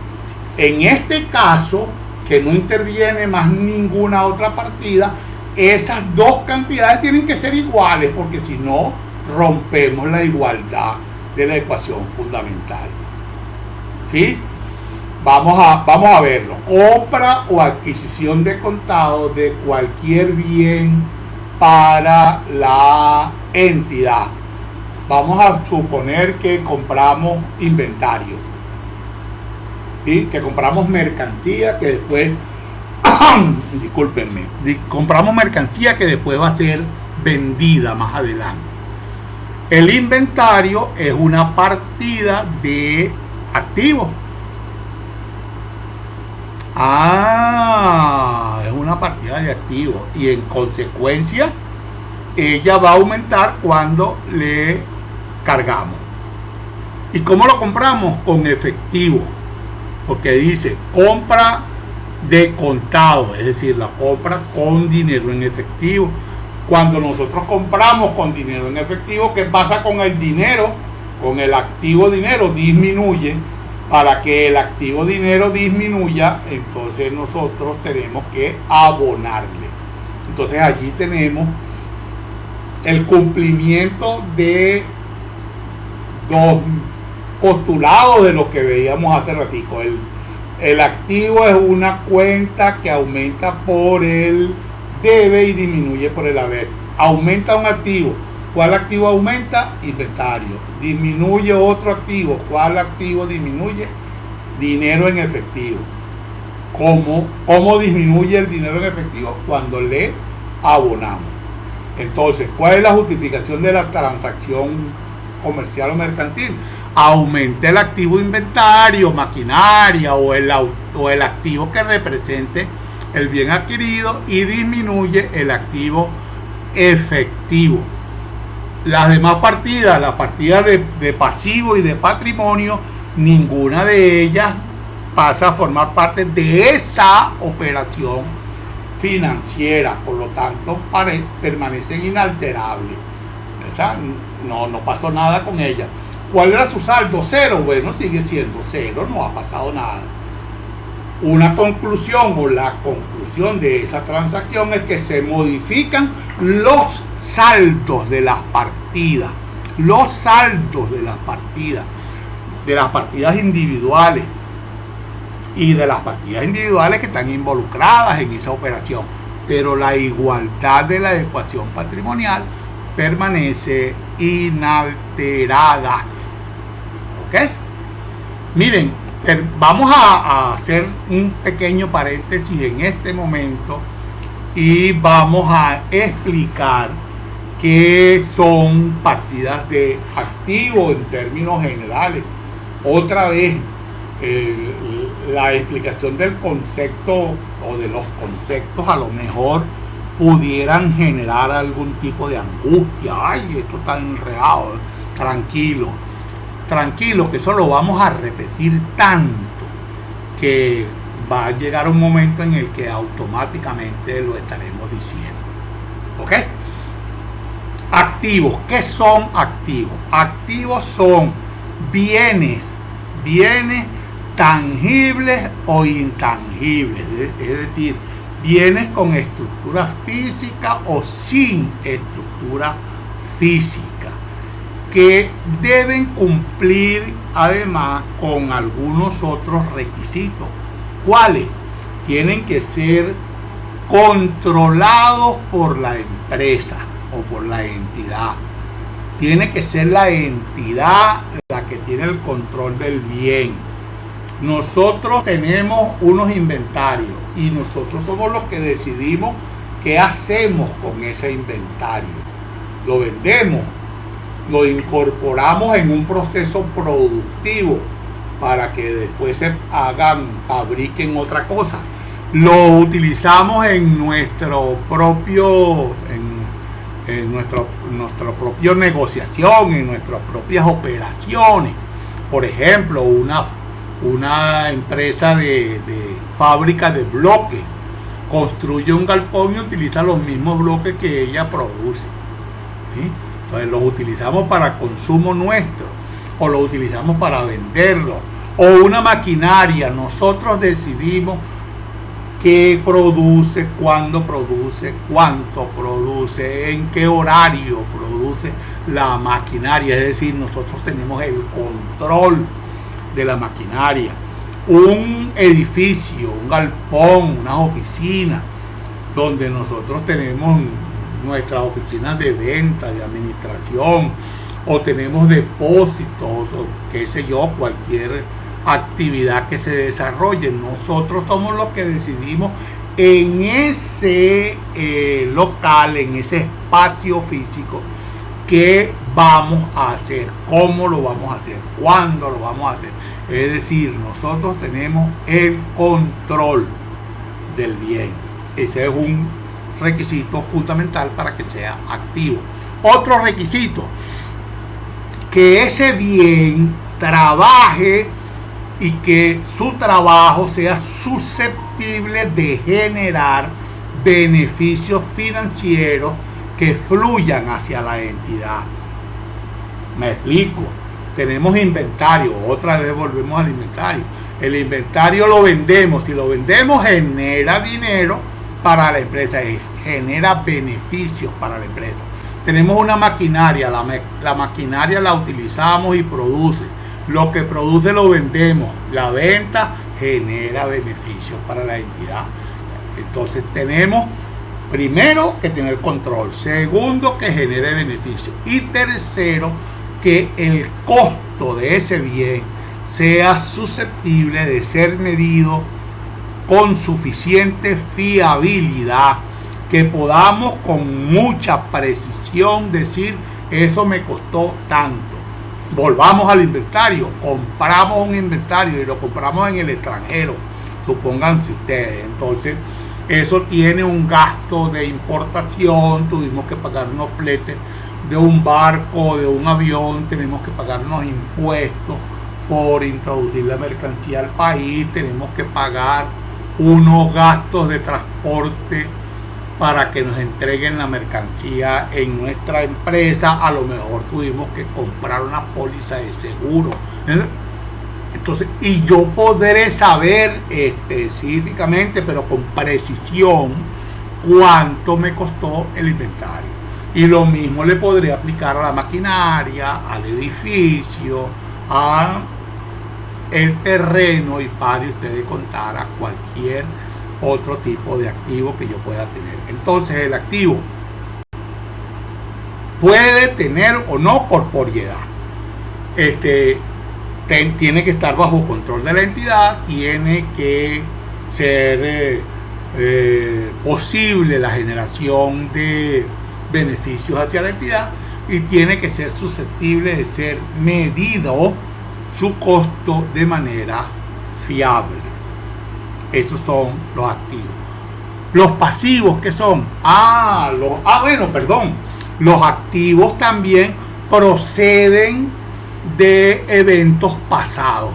En este caso, que no interviene más ninguna otra partida, esas dos cantidades tienen que ser iguales, porque si no, rompemos la igualdad de la ecuación fundamental. ¿Sí? Vamos a verlo. Compra o adquisición de contado de cualquier bien para la entidad. Vamos a suponer que compramos inventario, ¿sí? Que compramos mercancía que después discúlpenme, compramos mercancía que después va a ser vendida más adelante. El inventario es una partida de activos. Es una partida de activos y en consecuencia ella va a aumentar cuando le cargamos. ¿Y cómo lo compramos? Con efectivo, porque dice compra de contado, es decir, la compra con dinero en efectivo. Cuando nosotros compramos con dinero en efectivo, ¿qué pasa con el dinero? Con el activo dinero disminuye. Para que el activo dinero disminuya, entonces nosotros tenemos que abonarle. Entonces allí tenemos el cumplimiento de dos postulados de lo que veíamos hace ratico. El activo es una cuenta que aumenta por el debe y disminuye por el haber. Aumenta un activo. ¿Cuál activo aumenta? Inventario. Disminuye otro activo. ¿Cuál activo disminuye? Dinero en efectivo. ¿Cómo disminuye el dinero en efectivo? Cuando le abonamos. Entonces, ¿cuál es la justificación de la transacción comercial o mercantil? Aumenta el activo inventario, maquinaria o el activo que represente el bien adquirido y disminuye el activo efectivo. Las demás partidas, la partida de pasivo y de patrimonio, ninguna de ellas pasa a formar parte de esa operación financiera, por lo tanto permanecen inalterables. No pasó nada con ella. ¿Cuál era su saldo? Cero. Bueno, sigue siendo cero, no ha pasado nada. Una conclusión o la conclusión de esa transacción es que se modifican los saldos de las partidas, los saldos de las partidas individuales y de las partidas individuales que están involucradas en esa operación, pero la igualdad de la ecuación patrimonial permanece inalterada. ¿Ok? Miren, vamos a hacer un pequeño paréntesis en este momento y vamos a explicar qué son partidas de activo en términos generales. Otra vez, la explicación del concepto o de los conceptos a lo mejor pudieran generar algún tipo de angustia. Ay, esto está enredado. Tranquilo, que eso lo vamos a repetir tanto que va a llegar un momento en el que automáticamente lo estaremos diciendo. ¿Ok? Activos. ¿Qué son activos? Activos son bienes tangibles o intangibles, es decir, bienes con estructura física o sin estructura física, que deben cumplir además con algunos otros requisitos. ¿Cuáles? Tienen que ser controlados por la empresa o por la entidad. Tiene que ser la entidad la que tiene el control del bien. Nosotros tenemos unos inventarios y nosotros somos los que decidimos qué hacemos con ese inventario. Lo vendemos, lo incorporamos en un proceso productivo para que después se fabriquen otra cosa. Lo utilizamos en nuestro propio negociación, en nuestras propias operaciones. Por ejemplo, una empresa de fábrica de bloques construye un galpón y utiliza los mismos bloques que ella produce, ¿sí? Entonces los utilizamos para consumo nuestro o los utilizamos para venderlos. O una maquinaria, nosotros decidimos qué produce, cuándo produce, cuánto produce, en qué horario produce la maquinaria. Es decir, nosotros tenemos el control de la maquinaria. Un edificio, un galpón, unas oficinas, donde nosotros tenemos nuestras oficinas de venta, de administración, o tenemos depósitos, o qué sé yo, cualquier actividad que se desarrolle. Nosotros somos los que decidimos en ese local, en ese espacio físico, qué vamos a hacer, cómo lo vamos a hacer, cuándo lo vamos a hacer. Es decir, nosotros tenemos el control del bien. Ese es un requisito fundamental para que sea activo. Otro requisito, que ese bien trabaje y que su trabajo sea susceptible de generar beneficios financieros que fluyan hacia la entidad. Me explico. Tenemos inventario, otra vez volvemos al inventario. El inventario lo vendemos, si lo vendemos genera dinero para la empresa, genera beneficios para la empresa. Tenemos una maquinaria, la maquinaria la utilizamos y produce. Lo que produce lo vendemos, la venta genera beneficios para la entidad. Entonces tenemos primero que tener control, segundo que genere beneficios y tercero que el costo de ese bien sea susceptible de ser medido con suficiente fiabilidad, que podamos con mucha precisión decir eso me costó tanto. Volvamos al inventario, compramos un inventario y lo compramos en el extranjero, supónganse ustedes, entonces eso tiene un gasto de importación, tuvimos que pagar unos fletes de un barco, de un avión, tenemos que pagar unos impuestos por introducir la mercancía al país, tenemos que pagar unos gastos de transporte para que nos entreguen la mercancía en nuestra empresa, a lo mejor tuvimos que comprar una póliza de seguro. Entonces, y yo podré saber específicamente, pero con precisión, cuánto me costó el inventario. Y lo mismo le podría aplicar a la maquinaria, al edificio, a el terreno y pare usted de contar a cualquier otro tipo de activo que yo pueda tener. Entonces el activo puede tener o no corporeidad. Tiene que estar bajo control de la entidad, tiene que ser posible la generación de beneficios hacia la entidad y tiene que ser susceptible de ser medido su costo de manera fiable. Esos son los activos. Los pasivos, ¿qué son? Los activos también proceden de eventos pasados.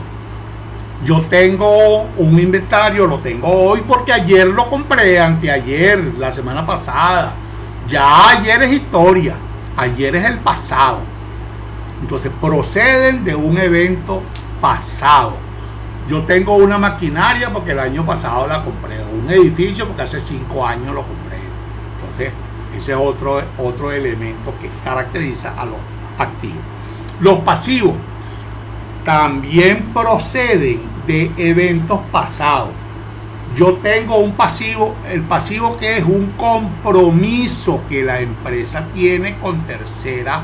Yo tengo un inventario, lo tengo hoy porque ayer lo compré, anteayer, la semana pasada. Ya ayer es historia, ayer es el pasado. Entonces proceden de un evento pasado. Yo tengo una maquinaria porque el año pasado la compré, un edificio porque hace 5 años lo compré. Entonces ese es otro elemento que caracteriza a los activos. Los pasivos también proceden de eventos pasados. Yo tengo un pasivo, el pasivo que es un compromiso que la empresa tiene con tercera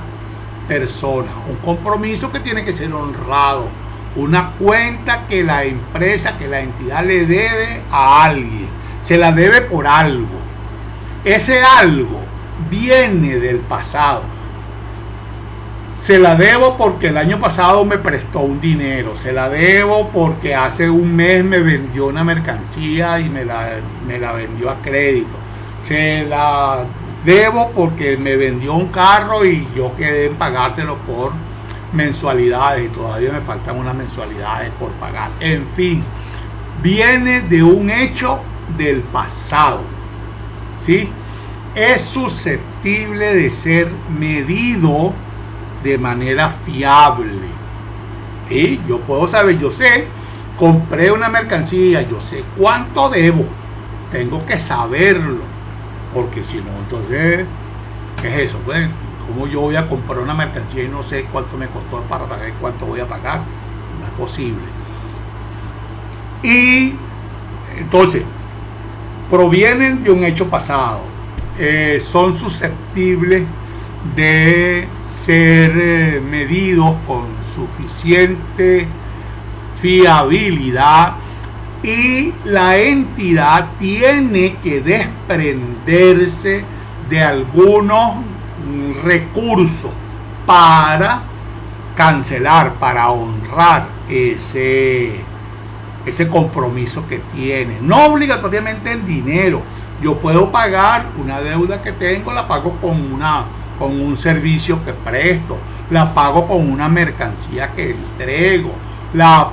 persona, un compromiso que tiene que ser honrado, una cuenta que la empresa, que la entidad le debe a alguien, se la debe por algo. Ese algo viene del pasado. Se la debo porque el año pasado me prestó un dinero, se la debo porque hace un mes me vendió una mercancía y me la vendió a crédito, se la debo porque me vendió un carro y yo quedé en pagárselo por mensualidades y todavía me faltan unas mensualidades por pagar. En fin, viene de un hecho del pasado, ¿sí? Es susceptible de ser medido de manera fiable. ¿Sí? Yo puedo saber, yo sé, compré una mercancía, yo sé cuánto debo, tengo que saberlo, porque si no, entonces, ¿qué es eso? Pues, ¿cómo yo voy a comprar una mercancía y no sé cuánto me costó para saber cuánto voy a pagar? No es posible. Y entonces, provienen de un hecho pasado, son susceptibles de ser medidos con suficiente fiabilidad y la entidad tiene que desprenderse de algunos recursos para cancelar, para honrar ese compromiso que tiene. No obligatoriamente en dinero. Yo puedo pagar una deuda que tengo, la pago con un servicio que presto. la pago con una mercancía que entrego, la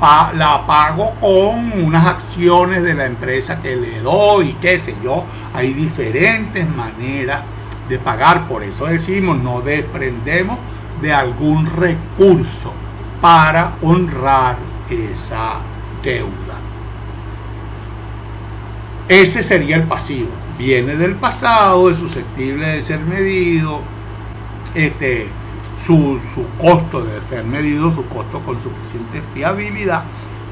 pago con unas acciones de la empresa que le doy, qué sé yo. Hay diferentes maneras de pagar, por eso decimos, no desprendemos de algún recurso para honrar esa deuda. Ese sería el pasivo. Viene del pasado, es susceptible de ser medido, su costo debe ser medido, su costo con suficiente fiabilidad,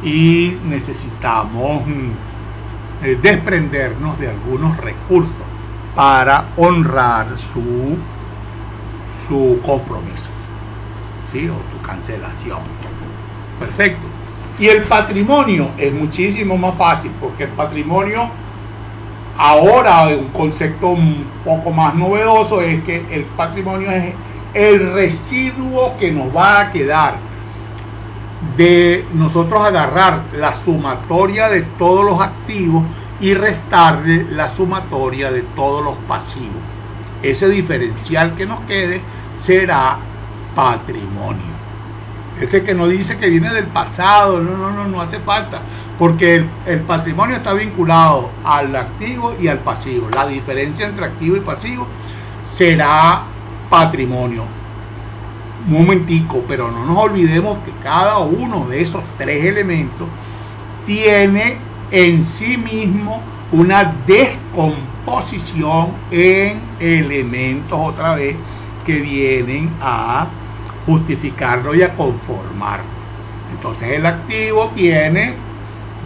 y necesitamos desprendernos de algunos recursos para honrar su compromiso, ¿sí? O su cancelación. Perfecto. Y el patrimonio es muchísimo más fácil, porque el patrimonio, ahora un concepto un poco más novedoso, es que el patrimonio es el residuo que nos va a quedar de nosotros agarrar la sumatoria de todos los activos y restarle la sumatoria de todos los pasivos. Ese diferencial que nos quede será patrimonio. Que no dice que viene del pasado, no hace falta, porque el patrimonio está vinculado al activo y al pasivo. La diferencia entre activo y pasivo será patrimonio. Un momentico, pero no nos olvidemos que cada uno de esos tres elementos tiene en sí mismo una descomposición en elementos, otra vez, que vienen a justificarlo y a conformar. Entonces el activo tiene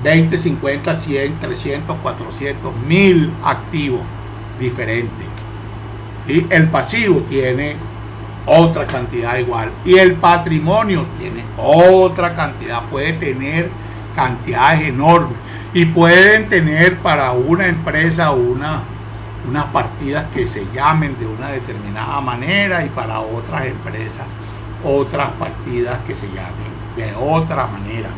20, 50, 100, 300, 400, 1000 activos diferentes. Y el pasivo tiene otra cantidad igual. Y el patrimonio tiene otra cantidad. Puede tener cantidades enormes. Y pueden tener para una empresa unas partidas que se llamen de una determinada manera, y para otras empresas otras partidas que se llamen de otra manera.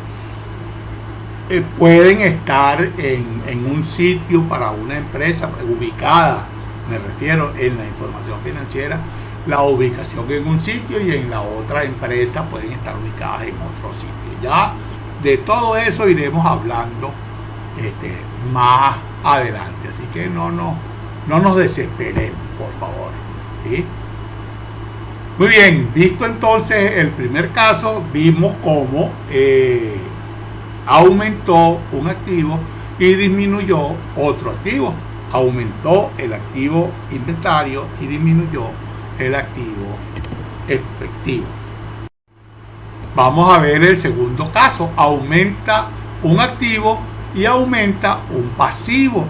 Pueden estar en un sitio para una empresa ubicada, me refiero en la información financiera, la ubicación en un sitio, y en la otra empresa pueden estar ubicadas en otro sitio. Ya de todo eso iremos hablando más adelante, así que no nos desesperemos, por favor, ¿sí? Muy bien, visto entonces el primer caso, vimos cómo aumentó un activo y disminuyó otro activo. Aumentó el activo inventario y disminuyó el activo efectivo. Vamos a ver el segundo caso. Aumenta un activo y aumenta un pasivo.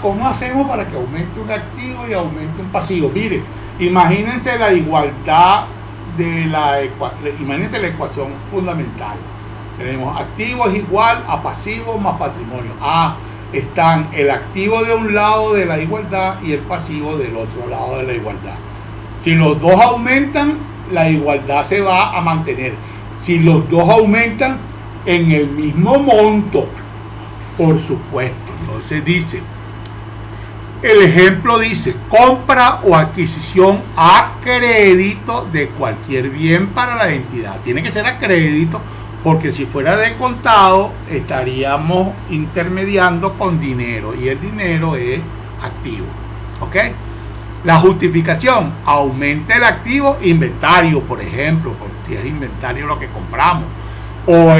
¿Cómo hacemos para que aumente un activo y aumente un pasivo? Miren, imagínense la igualdad imagínense la ecuación fundamental. Tenemos activo es igual a pasivo más patrimonio. Están el activo de un lado de la igualdad y el pasivo del otro lado de la igualdad. Si los dos aumentan, la igualdad se va a mantener. Si los dos aumentan en el mismo monto, por supuesto. Entonces dice, el ejemplo dice, compra o adquisición a crédito de cualquier bien para la entidad. Tiene que ser a crédito, porque si fuera de contado estaríamos intermediando con dinero, y el dinero es activo. ¿Ok? La justificación: aumenta el activo inventario, por ejemplo, si es inventario lo que compramos, o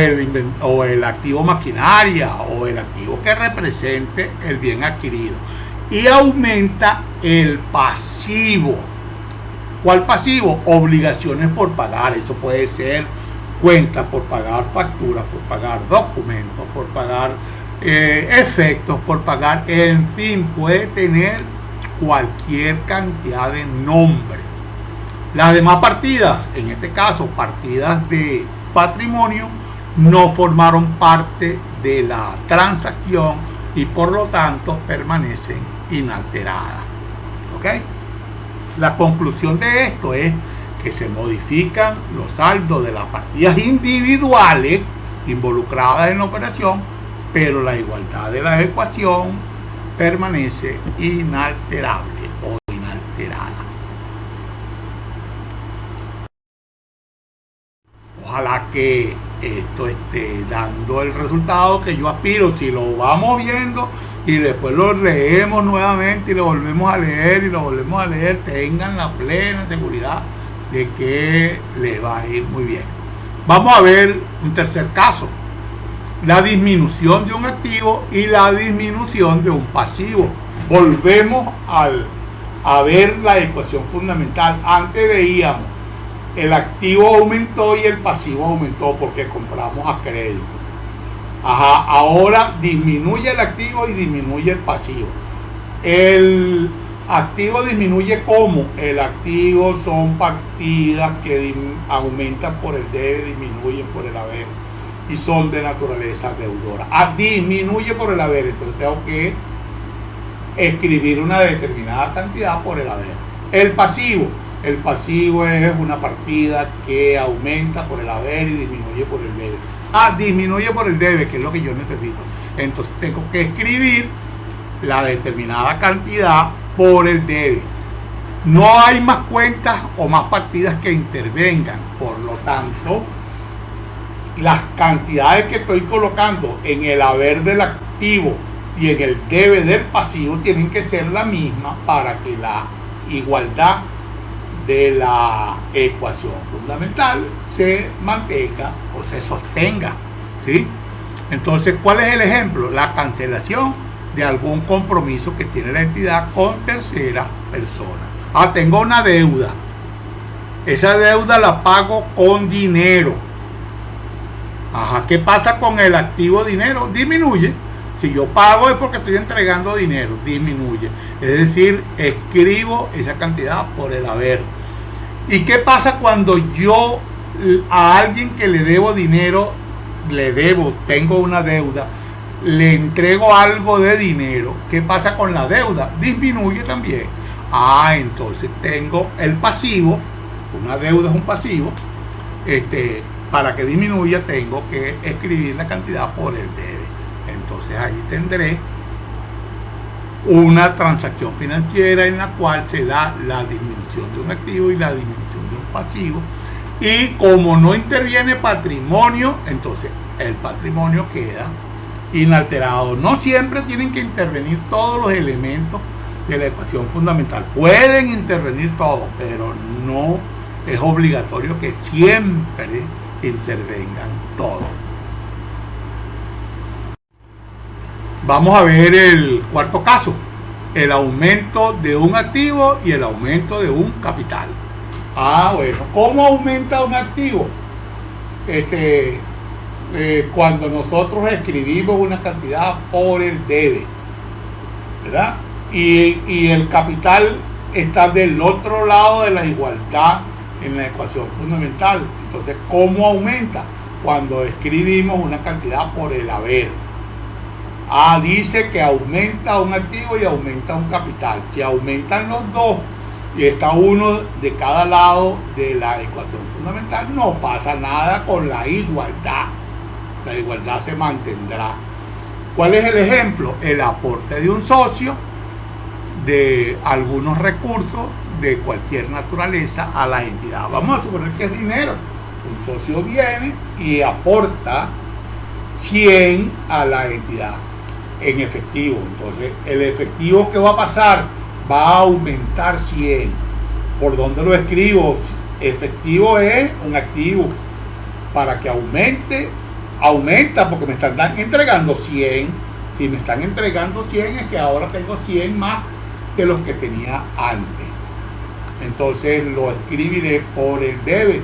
el activo maquinaria, o el activo que represente el bien adquirido. Y aumenta el pasivo. ¿Cuál pasivo? Obligaciones por pagar. Eso puede ser cuentas por pagar, facturas por pagar, documentos por pagar, efectos por pagar, en fin, puede tener cualquier cantidad de nombre. Las demás partidas, en este caso partidas de patrimonio, no formaron parte de la transacción y por lo tanto permanecen inalteradas. ¿Ok? La conclusión de esto es que se modifican los saldos de las partidas individuales involucradas en la operación, pero la igualdad de la ecuación permanece inalterable o inalterada. ojalá que esto esté dando el resultado que yo aspiro. Si lo vamos viendo y después lo leemos nuevamente y lo volvemos a leer y lo volvemos a leer, tengan la plena seguridad de que les va a ir muy bien. Vamos a ver un tercer caso: la disminución de un activo y la disminución de un pasivo. Volvemos a ver la ecuación fundamental. Antes veíamos el activo aumentó y el pasivo aumentó porque compramos a crédito. Ahora disminuye el activo y disminuye el pasivo. El activo disminuye ¿cómo? El activo son partidas que aumentan por el debe, disminuyen por el haber y son de naturaleza deudora. Disminuye por el haber, entonces tengo que escribir una determinada cantidad por el haber. El pasivo es una partida que aumenta por el haber y disminuye por el debe. Disminuye por el debe, que es lo que yo necesito. Entonces tengo que escribir la determinada cantidad por el debe. No hay más cuentas o más partidas que intervengan, por lo tanto las cantidades que estoy colocando en el haber del activo y en el debe del pasivo tienen que ser la misma para que la igualdad de la ecuación fundamental se mantenga o se sostenga, ¿sí? Entonces, ¿cuál es el ejemplo? La cancelación de algún compromiso que tiene la entidad con tercera persona. Tengo una deuda. Esa deuda la pago con dinero. ¿Qué pasa con el activo dinero? Disminuye. Si yo pago es porque estoy entregando dinero, disminuye. Es decir, escribo esa cantidad por el haber. ¿Y qué pasa cuando yo a alguien que le debo dinero, tengo una deuda, le entrego algo de dinero? ¿Qué pasa con la deuda? Disminuye también. Entonces tengo el pasivo, una deuda es un pasivo, para que disminuya tengo que escribir la cantidad por el debe. Entonces ahí tendré una transacción financiera en la cual se da la disminución de un activo y la disminución de un pasivo. Y como no interviene patrimonio, entonces el patrimonio queda inalterado. No siempre tienen que intervenir todos los elementos de la ecuación fundamental. Pueden intervenir todos, pero no es obligatorio que siempre intervengan todos. Vamos a ver el cuarto caso: el aumento de un activo y el aumento de un capital. Bueno, ¿cómo aumenta un activo? Cuando nosotros escribimos una cantidad por el debe, ¿verdad? Y el capital está del otro lado de la igualdad en la ecuación fundamental. Entonces, ¿cómo aumenta? Cuando escribimos una cantidad por el haber. Dice que aumenta un activo y aumenta un capital. Si aumentan los dos y está uno de cada lado de la ecuación fundamental, no pasa nada con la igualdad. La igualdad se mantendrá. ¿Cuál es el ejemplo? El aporte de un socio de algunos recursos de cualquier naturaleza a la entidad. Vamos a suponer que es dinero. Un socio viene y aporta 100 a la entidad en efectivo. Entonces, el efectivo que va a pasar va a aumentar 100. ¿Por dónde lo escribo? Efectivo es un activo. Para que aumente, aumenta porque me están entregando 100. Si me están entregando 100 es que ahora tengo 100 más que los que tenía antes. Entonces lo escribiré por el debe.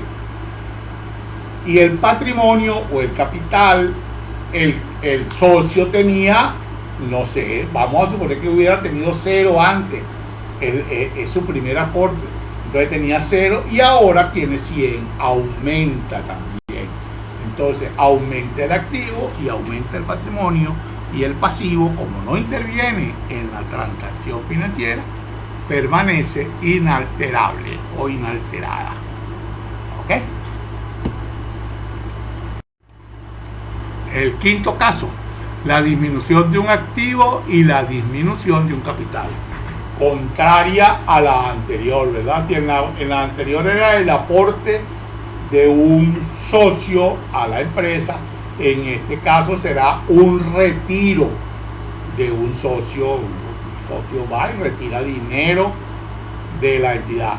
Y el patrimonio o el capital, el socio tenía, no sé, vamos a suponer que hubiera tenido 0 antes, es su primer aporte, entonces tenía 0 y ahora tiene 100, aumenta también. Entonces aumenta el activo y aumenta el patrimonio, y el pasivo, como no interviene en la transacción financiera, permanece inalterable o inalterada. ¿Ok? El quinto caso: la disminución de un activo y la disminución de un capital. Contraria a la anterior, ¿verdad? Si en la anterior era el aporte de un socio a la empresa. En este caso será un retiro de un socio. Un socio va y retira dinero de la entidad.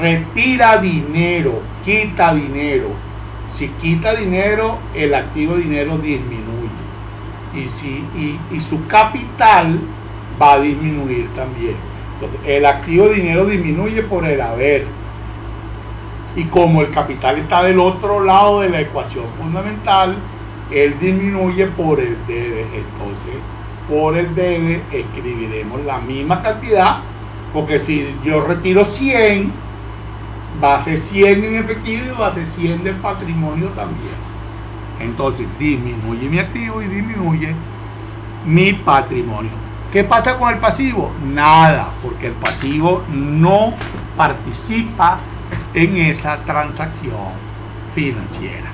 Retira dinero, quita dinero. Si quita dinero, el activo de dinero disminuye. Y su capital va a disminuir también. Entonces, el activo de dinero disminuye por el haber. Y como el capital está del otro lado de la ecuación fundamental, él disminuye por el debe. Entonces, por el debe escribiremos la misma cantidad, porque si yo retiro 100, va a ser 100 en efectivo y va a ser 100 del patrimonio también. Entonces disminuye mi activo y disminuye mi patrimonio. ¿Qué pasa con el pasivo? Nada, porque el pasivo no participa en esa transacción financiera.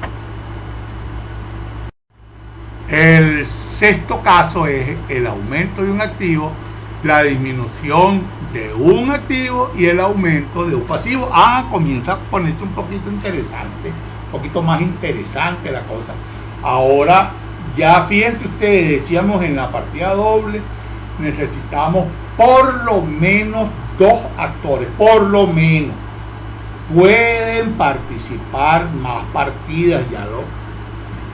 El sexto caso es el aumento de un activo, la disminución de un activo y el aumento de un pasivo. Comienza a ponerse un poquito interesante, un poquito más interesante la cosa. Ahora, ya fíjense ustedes, decíamos en la partida doble, necesitamos por lo menos 2 actores, por lo menos. Pueden participar más partidas, ya lo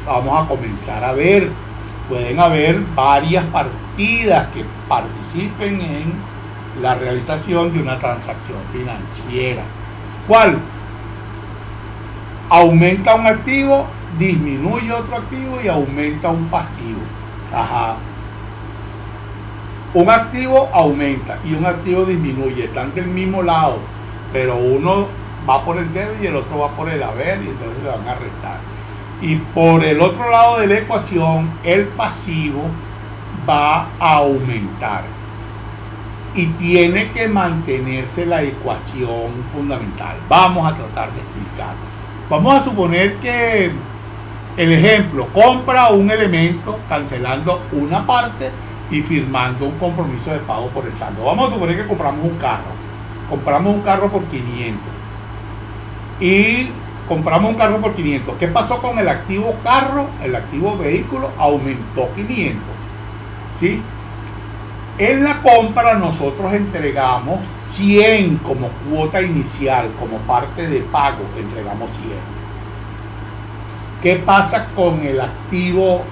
vamos a comenzar a ver. Pueden haber varias partidas que participen en la realización de una transacción financiera. ¿Cuál? Aumenta un activo, disminuye otro activo y aumenta un pasivo. Un activo aumenta y un activo disminuye, están del mismo lado, pero uno va por el debe y el otro va por el haber, y entonces le van a restar. Y por el otro lado de la ecuación, el pasivo va a aumentar y tiene que mantenerse la ecuación fundamental. Vamos a tratar de explicar. Vamos a suponer que el ejemplo, compra un elemento cancelando una parte y firmando un compromiso de pago por el saldo. Vamos a suponer que compramos un carro por 500 y compramos un carro por 500. ¿Qué pasó con el activo carro? El activo vehículo aumentó 500. ¿Sí? En la compra nosotros entregamos 100 como cuota inicial, como parte de pago, entregamos 100. ¿Qué pasa con el activo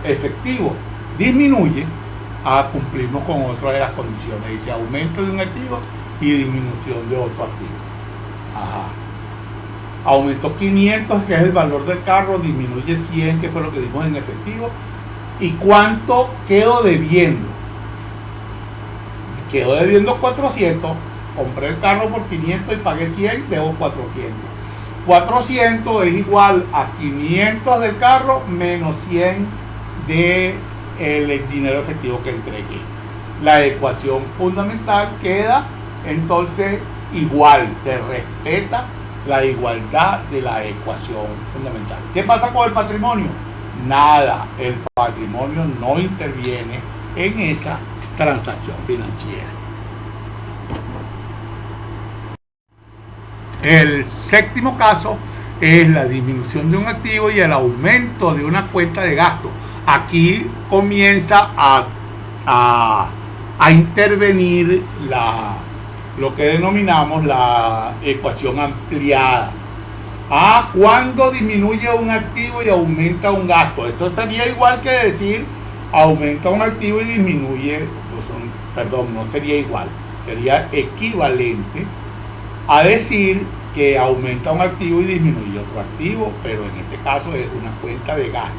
efectivo? Disminuye. Cumplimos con otra de las condiciones. Dice aumento de un activo y disminución de otro activo. Aumentó 500, que es el valor del carro, disminuye 100, que fue lo que dimos en efectivo. ¿Y cuánto quedo debiendo? Quedo debiendo 400, compré el carro por 500 y pagué 100, debo 400. 400 es igual a 500 del carro menos 100 del dinero efectivo que entregué. La ecuación fundamental queda entonces igual, se respeta la igualdad de la ecuación fundamental. ¿Qué pasa con el patrimonio? Nada, el patrimonio no interviene en esa transacción financiera. El séptimo caso es la disminución de un activo y el aumento de una cuenta de gasto. Aquí comienza a intervenir lo que denominamos la ecuación ampliada. Cuando disminuye un activo y aumenta un gasto. Esto estaría igual que decir aumenta un activo y disminuye, no sería igual, sería equivalente a decir que aumenta un activo y disminuye otro activo, pero en este caso es una cuenta de gasto.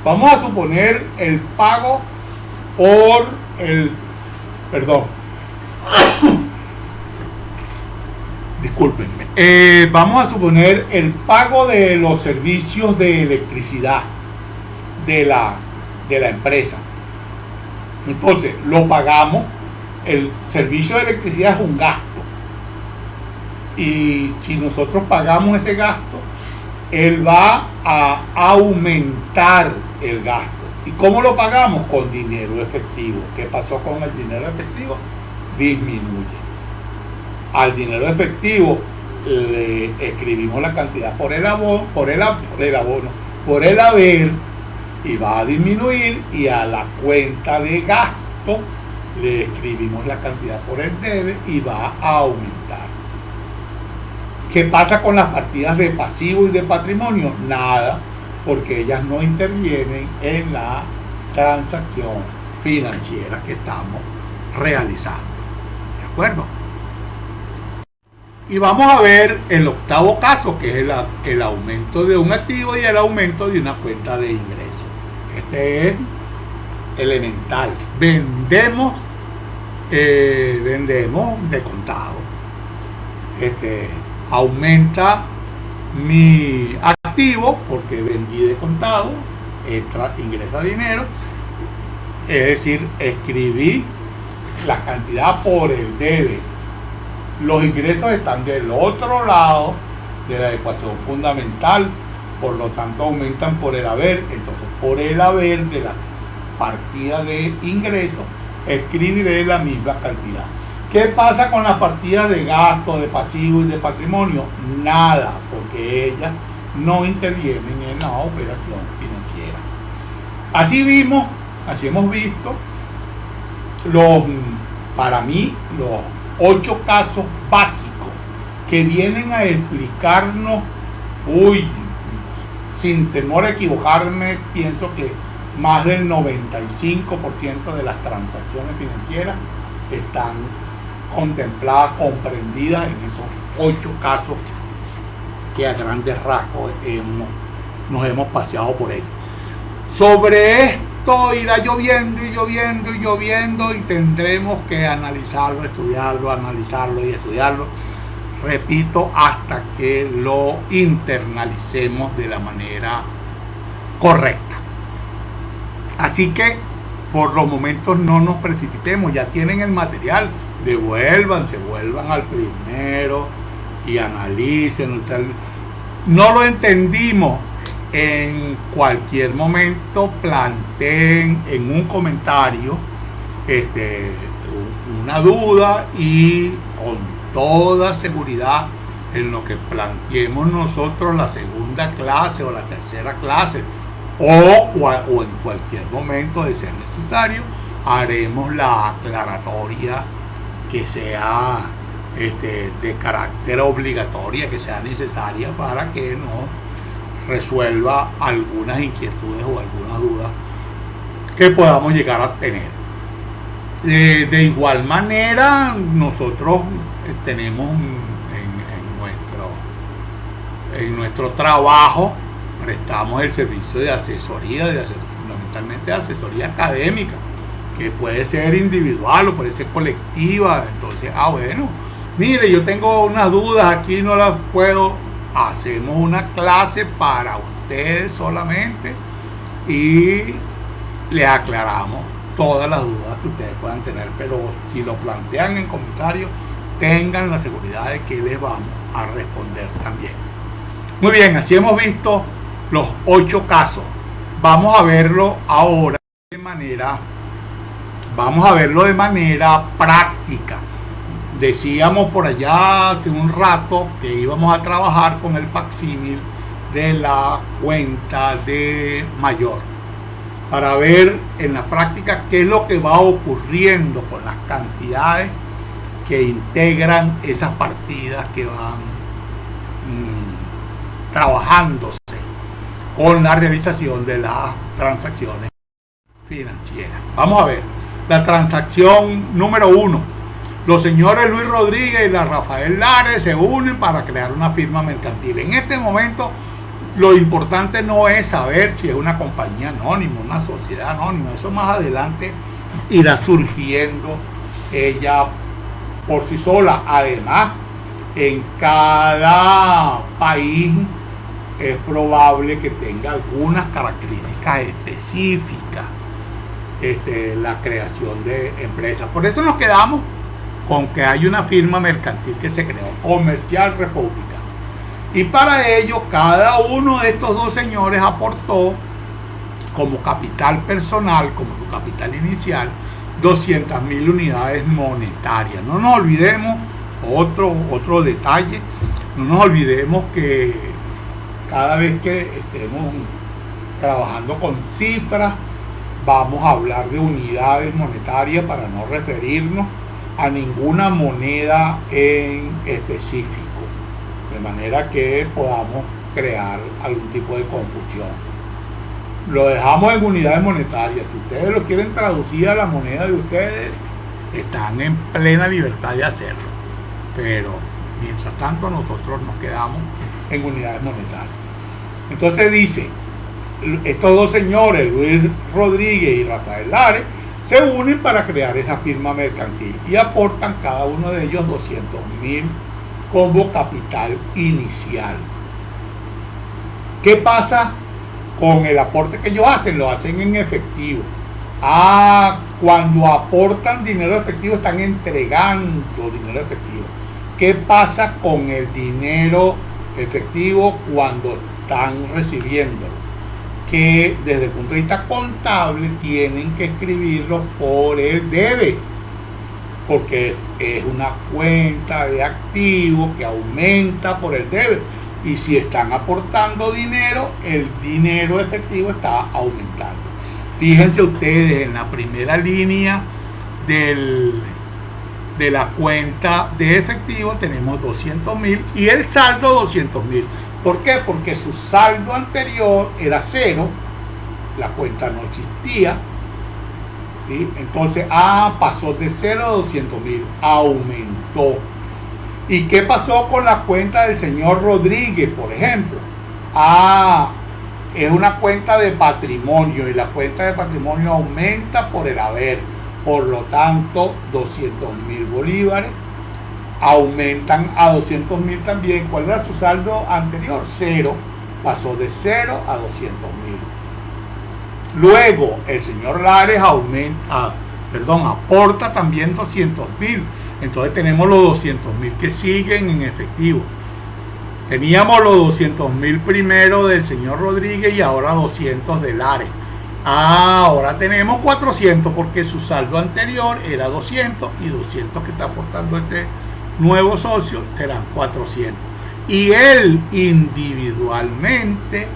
Vamos a suponer el pago por discúlpenme. Vamos a suponer el pago de los servicios de electricidad de la empresa. Entonces, lo pagamos. El servicio de electricidad es un gasto. Y si nosotros pagamos ese gasto, él va a aumentar el gasto. ¿Y cómo lo pagamos? Con dinero efectivo. ¿Qué pasó con el dinero efectivo? Disminuye. Al dinero efectivo le escribimos la cantidad por el abono, por el haber, y va a disminuir, y a la cuenta de gasto le escribimos la cantidad por el debe y va a aumentar. ¿Qué pasa con las partidas de pasivo y de patrimonio? Nada, porque ellas no intervienen en la transacción financiera que estamos realizando. ¿De acuerdo? Y vamos a ver el octavo caso, que es el aumento de un activo y el aumento de una cuenta de ingreso. Este es elemental. Vendemos de contado. Aumenta mi activo porque vendí de contado, ingresa dinero, es decir, escribí la cantidad por el debe. Los ingresos están del otro lado de la ecuación fundamental, por lo tanto aumentan por el haber. Entonces, por el haber de la partida de ingresos escribiré la misma cantidad. ¿Qué pasa con las partidas de gasto, de pasivo y de patrimonio? Nada, porque ellas no intervienen en la operación financiera. Así hemos visto para mí, los 8 casos básicos que vienen a explicarnos, sin temor a equivocarme, pienso que más del 95% de las transacciones financieras están contempladas, comprendidas en esos 8 casos que a grandes rasgos nos hemos paseado por ellos. Sobre esto irá lloviendo y lloviendo y lloviendo, y tendremos que analizarlo, analizarlo y estudiarlo, repito, hasta que lo internalicemos de la manera correcta. Así que por los momentos no nos precipitemos, ya tienen el material, vuelvan al primero y analicen. No lo entendimos, en cualquier momento planteen en un comentario una duda, y con toda seguridad en lo que planteemos nosotros la segunda clase o la tercera clase, o en cualquier momento de ser necesario, haremos la aclaratoria que sea de carácter obligatoria, que sea necesaria para que nos resuelva algunas inquietudes o algunas dudas que podamos llegar a tener. De igual manera, nosotros tenemos en nuestro trabajo, prestamos el servicio de asesoría, fundamentalmente de asesoría académica, que puede ser individual o puede ser colectiva. Entonces, bueno, mire, yo tengo unas dudas aquí, no las puedo. Hacemos una clase para ustedes solamente y le aclaramos todas las dudas que ustedes puedan tener, pero si lo plantean en comentarios, tengan la seguridad de que les vamos a responder también. Muy bien, así hemos visto los 8 casos. Vamos a verlo ahora de manera práctica. Decíamos por allá hace un rato que íbamos a trabajar con el facsímil de la cuenta de mayor, para ver en la práctica qué es lo que va ocurriendo con las cantidades que integran esas partidas que van trabajándose con la realización de las transacciones financieras. Vamos a ver la transacción número 1. Los señores Luis Rodríguez y la Rafael Lares se unen para crear una firma mercantil. En este momento, lo importante no es saber si es una compañía anónima, una sociedad anónima. Eso más adelante irá surgiendo ella por sí sola. Además, en cada país es probable que tenga algunas características específicas la creación de empresas. Por eso nos quedamos con que hay una firma mercantil que se creó, Comercial República. Y para ello, cada uno de estos dos señores aportó como capital personal, como su capital inicial, 200.000 unidades monetarias. No nos olvidemos, otro detalle, No nos olvidemos que cada vez que estemos trabajando con cifras, vamos a hablar de unidades monetarias para no referirnos a ninguna moneda en específico, de manera que podamos crear algún tipo de confusión. Lo dejamos en unidades monetarias. Si ustedes lo quieren traducir a la moneda de ustedes, están en plena libertad de hacerlo, pero mientras tanto nosotros nos quedamos en unidades monetarias. Entonces dice, estos dos señores, Luis Rodríguez y Rafael Lares, se unen para crear esa firma mercantil y aportan cada uno de ellos 200.000 como capital inicial. ¿Qué pasa con el aporte que ellos hacen? Lo hacen en efectivo. Cuando aportan dinero efectivo están entregando dinero efectivo. ¿Qué pasa con el dinero efectivo cuando están recibiéndolo? Que desde el punto de vista contable tienen que escribirlo por el debe, porque es una cuenta de activos que aumenta por el debe, y si están aportando dinero, el dinero efectivo está aumentando. Fíjense ustedes, en la primera línea de la cuenta de efectivo tenemos 200.000 y el saldo 200.000. ¿Por qué? Porque su saldo anterior era cero, la cuenta no existía, ¿sí? Entonces pasó de 0 a 200.000, aumentó. ¿Y qué pasó con la cuenta del señor Rodríguez, por ejemplo? Es una cuenta de patrimonio y la cuenta de patrimonio aumenta por el haber. Por lo tanto, 200.000 bolívares aumentan a 200.000 también. ¿Cuál era su saldo anterior? 0. Pasó de 0 a 200.000. Luego, el señor Lares aporta también 200.000. Entonces tenemos los 200.000 que siguen en efectivo. Teníamos los 200.000 primero del señor Rodríguez y ahora 200 de Lares. Ahora tenemos 400 porque su saldo anterior era 200 y 200 que está aportando este nuevo socio serán 400. Y él individualmente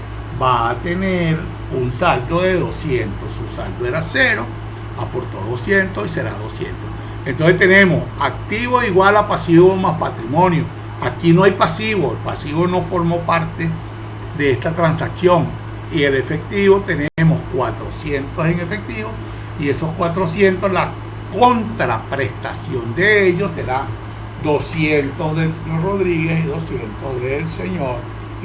va a tener un saldo de 200. Su saldo era 0, aportó 200 y será 200. Entonces tenemos activo igual a pasivo más patrimonio. Aquí no hay pasivo, el pasivo no formó parte de esta transacción. Y el efectivo tenemos 400 en efectivo y esos 400, la contraprestación de ellos será 200 del señor Rodríguez y 200 del señor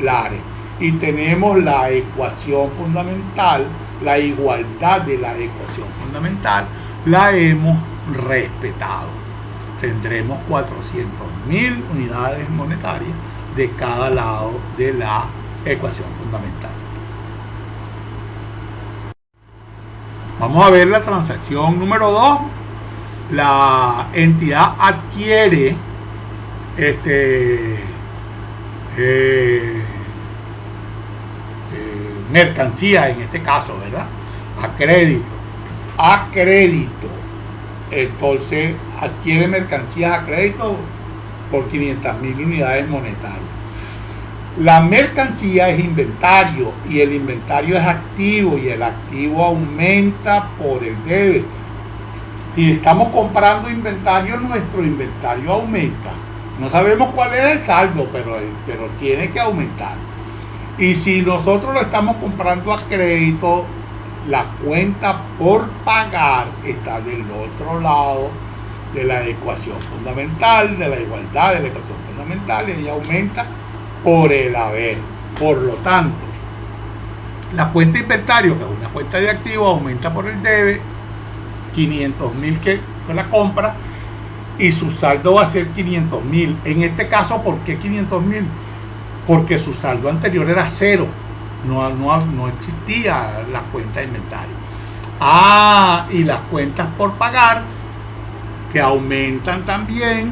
Lares. Y tenemos la ecuación fundamental, la igualdad de la ecuación fundamental, la hemos respetado. Tendremos 400.000 unidades monetarias de cada lado de la ecuación fundamental. Vamos a ver la transacción número 2. La entidad adquiere mercancía, en este caso, ¿verdad? A crédito. Entonces adquiere mercancías a crédito por 500.000 unidades monetarias. La mercancía es inventario y el inventario es activo y el activo aumenta por el debe. Si estamos comprando inventario, nuestro inventario aumenta. No sabemos cuál es el saldo, pero tiene que aumentar. Y si nosotros lo estamos comprando a crédito, la cuenta por pagar está del otro lado de la ecuación fundamental, de la igualdad de la ecuación fundamental, y ella aumenta por el haber. Por lo tanto, la cuenta inventario, que es una cuenta de activo, aumenta por el debe, 500.000 que fue la compra, y su saldo va a ser 500.000. En este caso, ¿por qué 500.000? Porque su saldo anterior era 0. No existía la cuenta de inventario. Y las cuentas por pagar, que aumentan también,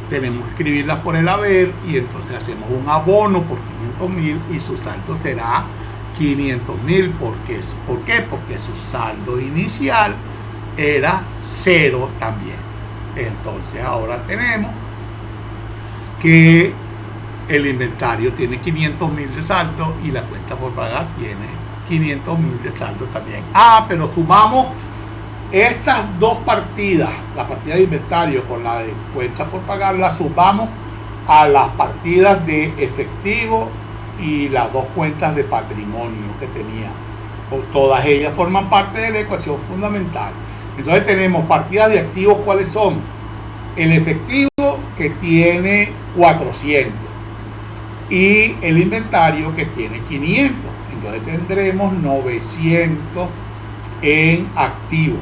tenemos que escribirlas por el haber, y entonces hacemos un abono por 500.000 y su saldo será 500.000. ¿Por qué? Porque su saldo inicial era 0 también. Entonces ahora tenemos que el inventario tiene 500.000 de saldo y la cuenta por pagar tiene 500.000 de saldo también. Pero sumamos estas dos partidas, la partida de inventario con la de cuenta por pagar, la sumamos a las partidas de efectivo y las dos cuentas de patrimonio que tenía. Todas ellas forman parte de la ecuación fundamental. Entonces tenemos partidas de activos, ¿cuáles son? El efectivo, que tiene 400, y el inventario, que tiene 500. Entonces tendremos 900 en activo.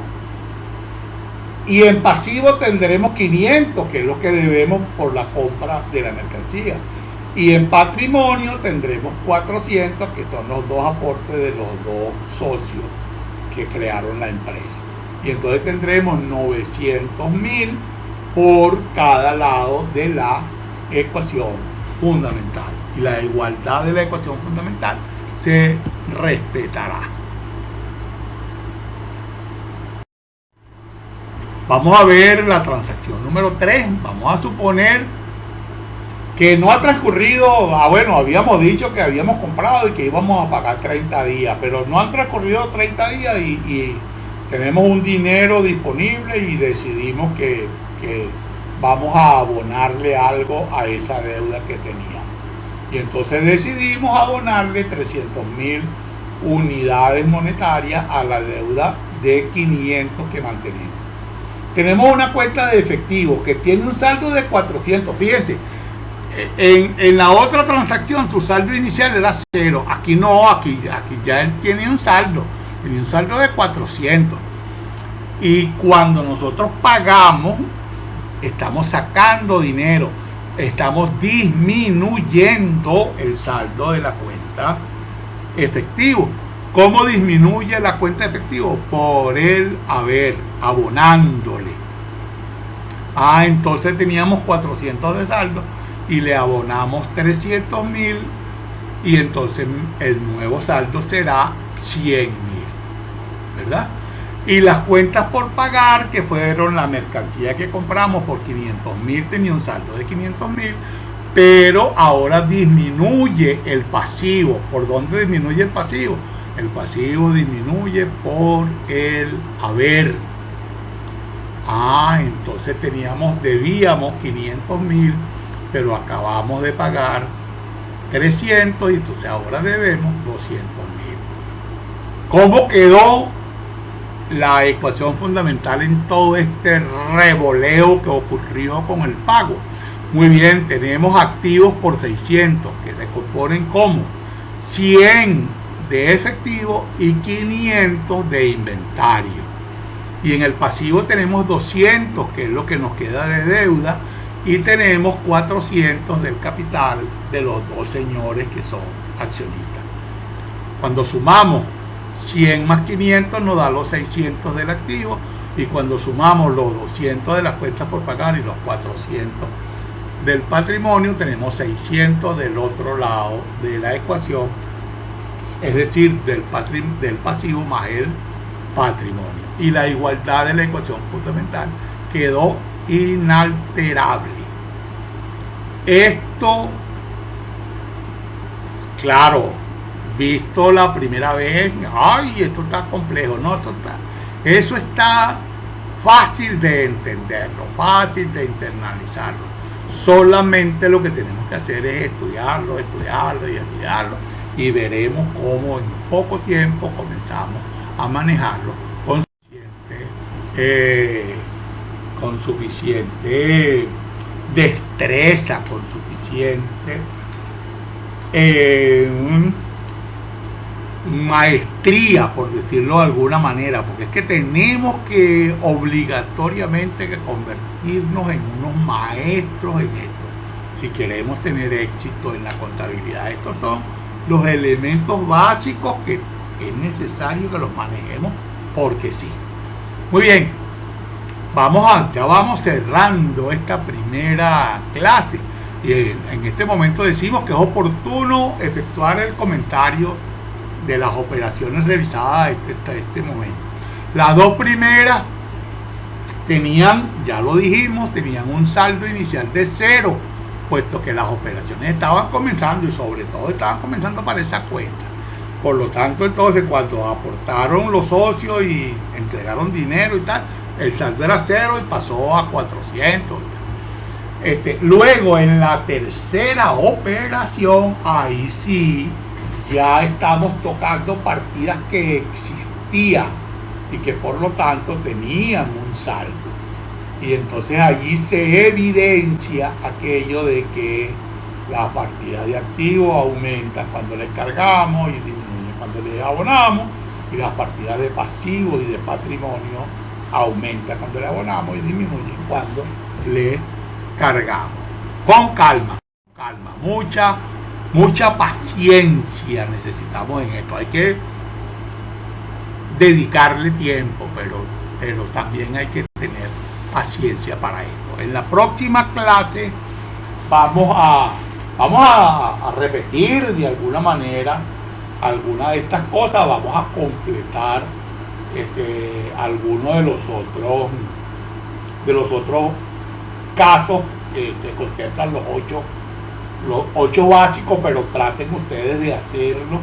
Y en pasivo tendremos 500, que es lo que debemos por la compra de la mercancía. Y en patrimonio tendremos 400, que son los dos aportes de los dos socios que crearon la empresa. Y entonces tendremos 900.000 por cada lado de la ecuación fundamental. Y la igualdad de la ecuación fundamental se respetará. Vamos a ver la transacción número 3. Vamos a suponer que no ha transcurrido, bueno, habíamos dicho que habíamos comprado y que íbamos a pagar 30 días, pero no han transcurrido 30 días y tenemos un dinero disponible y decidimos que vamos a abonarle algo a esa deuda que teníamos. Y entonces decidimos abonarle 300.000 unidades monetarias a la deuda de 500 que mantenemos. Tenemos una cuenta de efectivo que tiene un saldo de 400. Fíjense, en la otra transacción su saldo inicial era 0. Aquí no, aquí ya él tiene un saldo de 400. Y cuando nosotros pagamos, estamos sacando dinero, estamos disminuyendo el saldo de la cuenta efectivo. ¿Cómo disminuye la cuenta efectivo? Por el haber, abonándole. Entonces teníamos 400 de saldo y le abonamos 300.000 y entonces el nuevo saldo será 100.000, ¿verdad? Y las cuentas por pagar, que fueron la mercancía que compramos por 500.000, tenía un saldo de 500.000, pero ahora disminuye el pasivo. ¿Por dónde disminuye el pasivo? El pasivo disminuye por el haber. Entonces debíamos 500.000, pero acabamos de pagar 300 y entonces ahora debemos 200.000. ¿Cómo quedó la ecuación fundamental en todo este revoleo que ocurrió con el pago? Muy bien, tenemos activos por 600 que se componen como 100 de efectivo y 500 de inventario. Y en el pasivo tenemos 200, que es lo que nos queda de deuda, y tenemos 400 del capital de los dos señores que son accionistas. Cuando sumamos 100 más 500 nos da los 600 del activo, y cuando sumamos los 200 de las cuentas por pagar y los 400 del patrimonio, tenemos 600 del otro lado de la ecuación, es decir, del pasivo más el patrimonio. Y la igualdad de la ecuación fundamental quedó inalterable. Esto, claro, visto la primera vez, esto está complejo, no, eso está fácil de entenderlo, fácil de internalizarlo. Solamente lo que tenemos que hacer es estudiarlo y veremos cómo en poco tiempo comenzamos a manejarlo con suficiente destreza, con suficiente maestría, por decirlo de alguna manera, porque es que tenemos que obligatoriamente que convertirnos en unos maestros en esto si queremos tener éxito en la contabilidad. Estos son los elementos básicos que es necesario que los manejemos porque sí. Muy bien, ya vamos cerrando esta primera clase y en este momento decimos que es oportuno efectuar el comentario de las operaciones revisadas hasta este momento. Las dos primeras tenían, ya lo dijimos, tenían un saldo inicial de 0 puesto que las operaciones estaban comenzando y sobre todo estaban comenzando para esa cuenta. Por lo tanto, entonces, cuando aportaron los socios y entregaron dinero y tal, el saldo era 0 y pasó a 400. Luego, en la tercera operación, ahí sí, ya estamos tocando partidas que existían y que por lo tanto tenían un saldo. Y entonces allí se evidencia aquello de que la partida de activos aumenta cuando le cargamos y disminuye cuando le abonamos, y las partidas de pasivos y de patrimonio aumenta cuando le abonamos y disminuye cuando le cargamos. Con calma, mucha paciencia necesitamos en esto. Hay que dedicarle tiempo, pero también hay que tener paciencia para esto. En la próxima clase vamos a repetir de alguna manera algunas de estas cosas, vamos a completar algunos de los otros casos que contemplan los ocho básicos, pero traten ustedes de hacerlo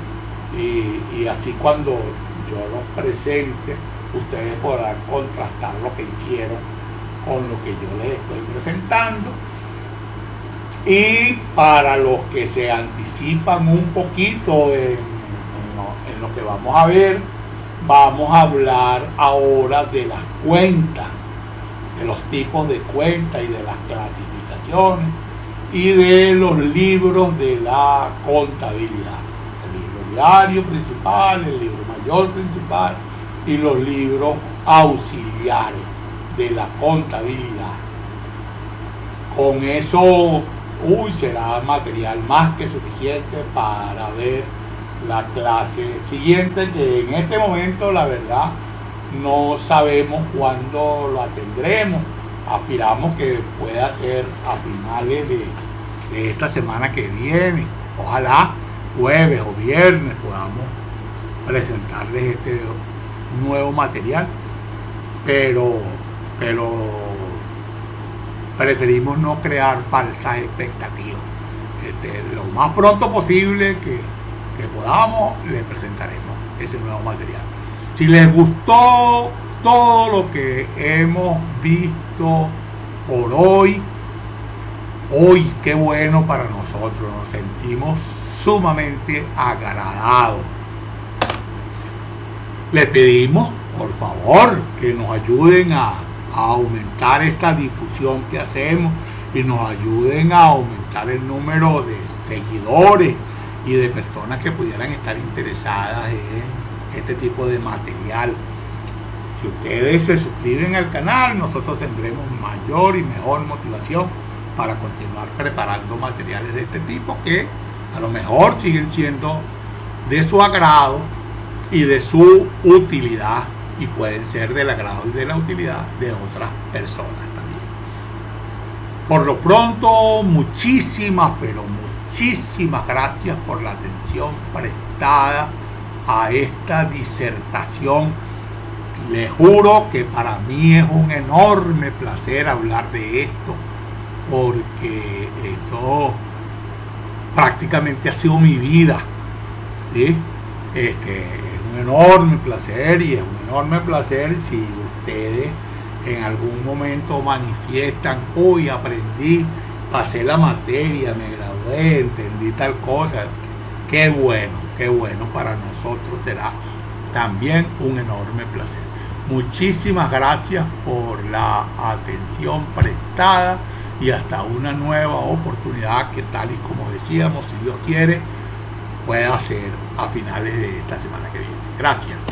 y así cuando yo los presente ustedes podrán contrastar lo que hicieron con lo que yo les estoy presentando. Y para los que se anticipan un poquito en lo que vamos a ver, vamos a hablar ahora de las cuentas, de los tipos de cuentas y de las clasificaciones y de los libros de la contabilidad. El libro diario principal, el libro mayor principal y los libros auxiliares de la contabilidad. Con eso será material más que suficiente para ver la clase siguiente, que en este momento la verdad no sabemos cuándo la tendremos. Aspiramos que pueda ser a finales de esta semana que viene. Ojalá jueves o viernes podamos presentarles este nuevo material, pero preferimos no crear falsas expectativas. Lo más pronto posible que podamos, les presentaremos ese nuevo material. Si les gustó todo lo que hemos visto por hoy, qué bueno para nosotros, nos sentimos sumamente agradados. Les pedimos, por favor, que nos ayuden a aumentar esta difusión que hacemos y nos ayuden a aumentar el número de seguidores y de personas que pudieran estar interesadas en este tipo de material. Si ustedes se suscriben al canal, nosotros tendremos mayor y mejor motivación para continuar preparando materiales de este tipo que a lo mejor siguen siendo de su agrado y de su utilidad, y pueden ser del agrado y de la utilidad de otras personas también. Por lo pronto, muchísimas gracias por la atención prestada a esta disertación. Les juro que para mí es un enorme placer hablar de esto, porque esto prácticamente ha sido mi vida, ¿sí? Es un enorme placer, y es un enorme placer si ustedes en algún momento manifiestan: hoy aprendí, pasé la materia, me gradué, entendí tal cosa. Qué bueno, para nosotros será también un enorme placer. Muchísimas gracias por la atención prestada y hasta una nueva oportunidad que, tal y como decíamos, si Dios quiere, pueda ser a finales de esta semana que viene. Gracias.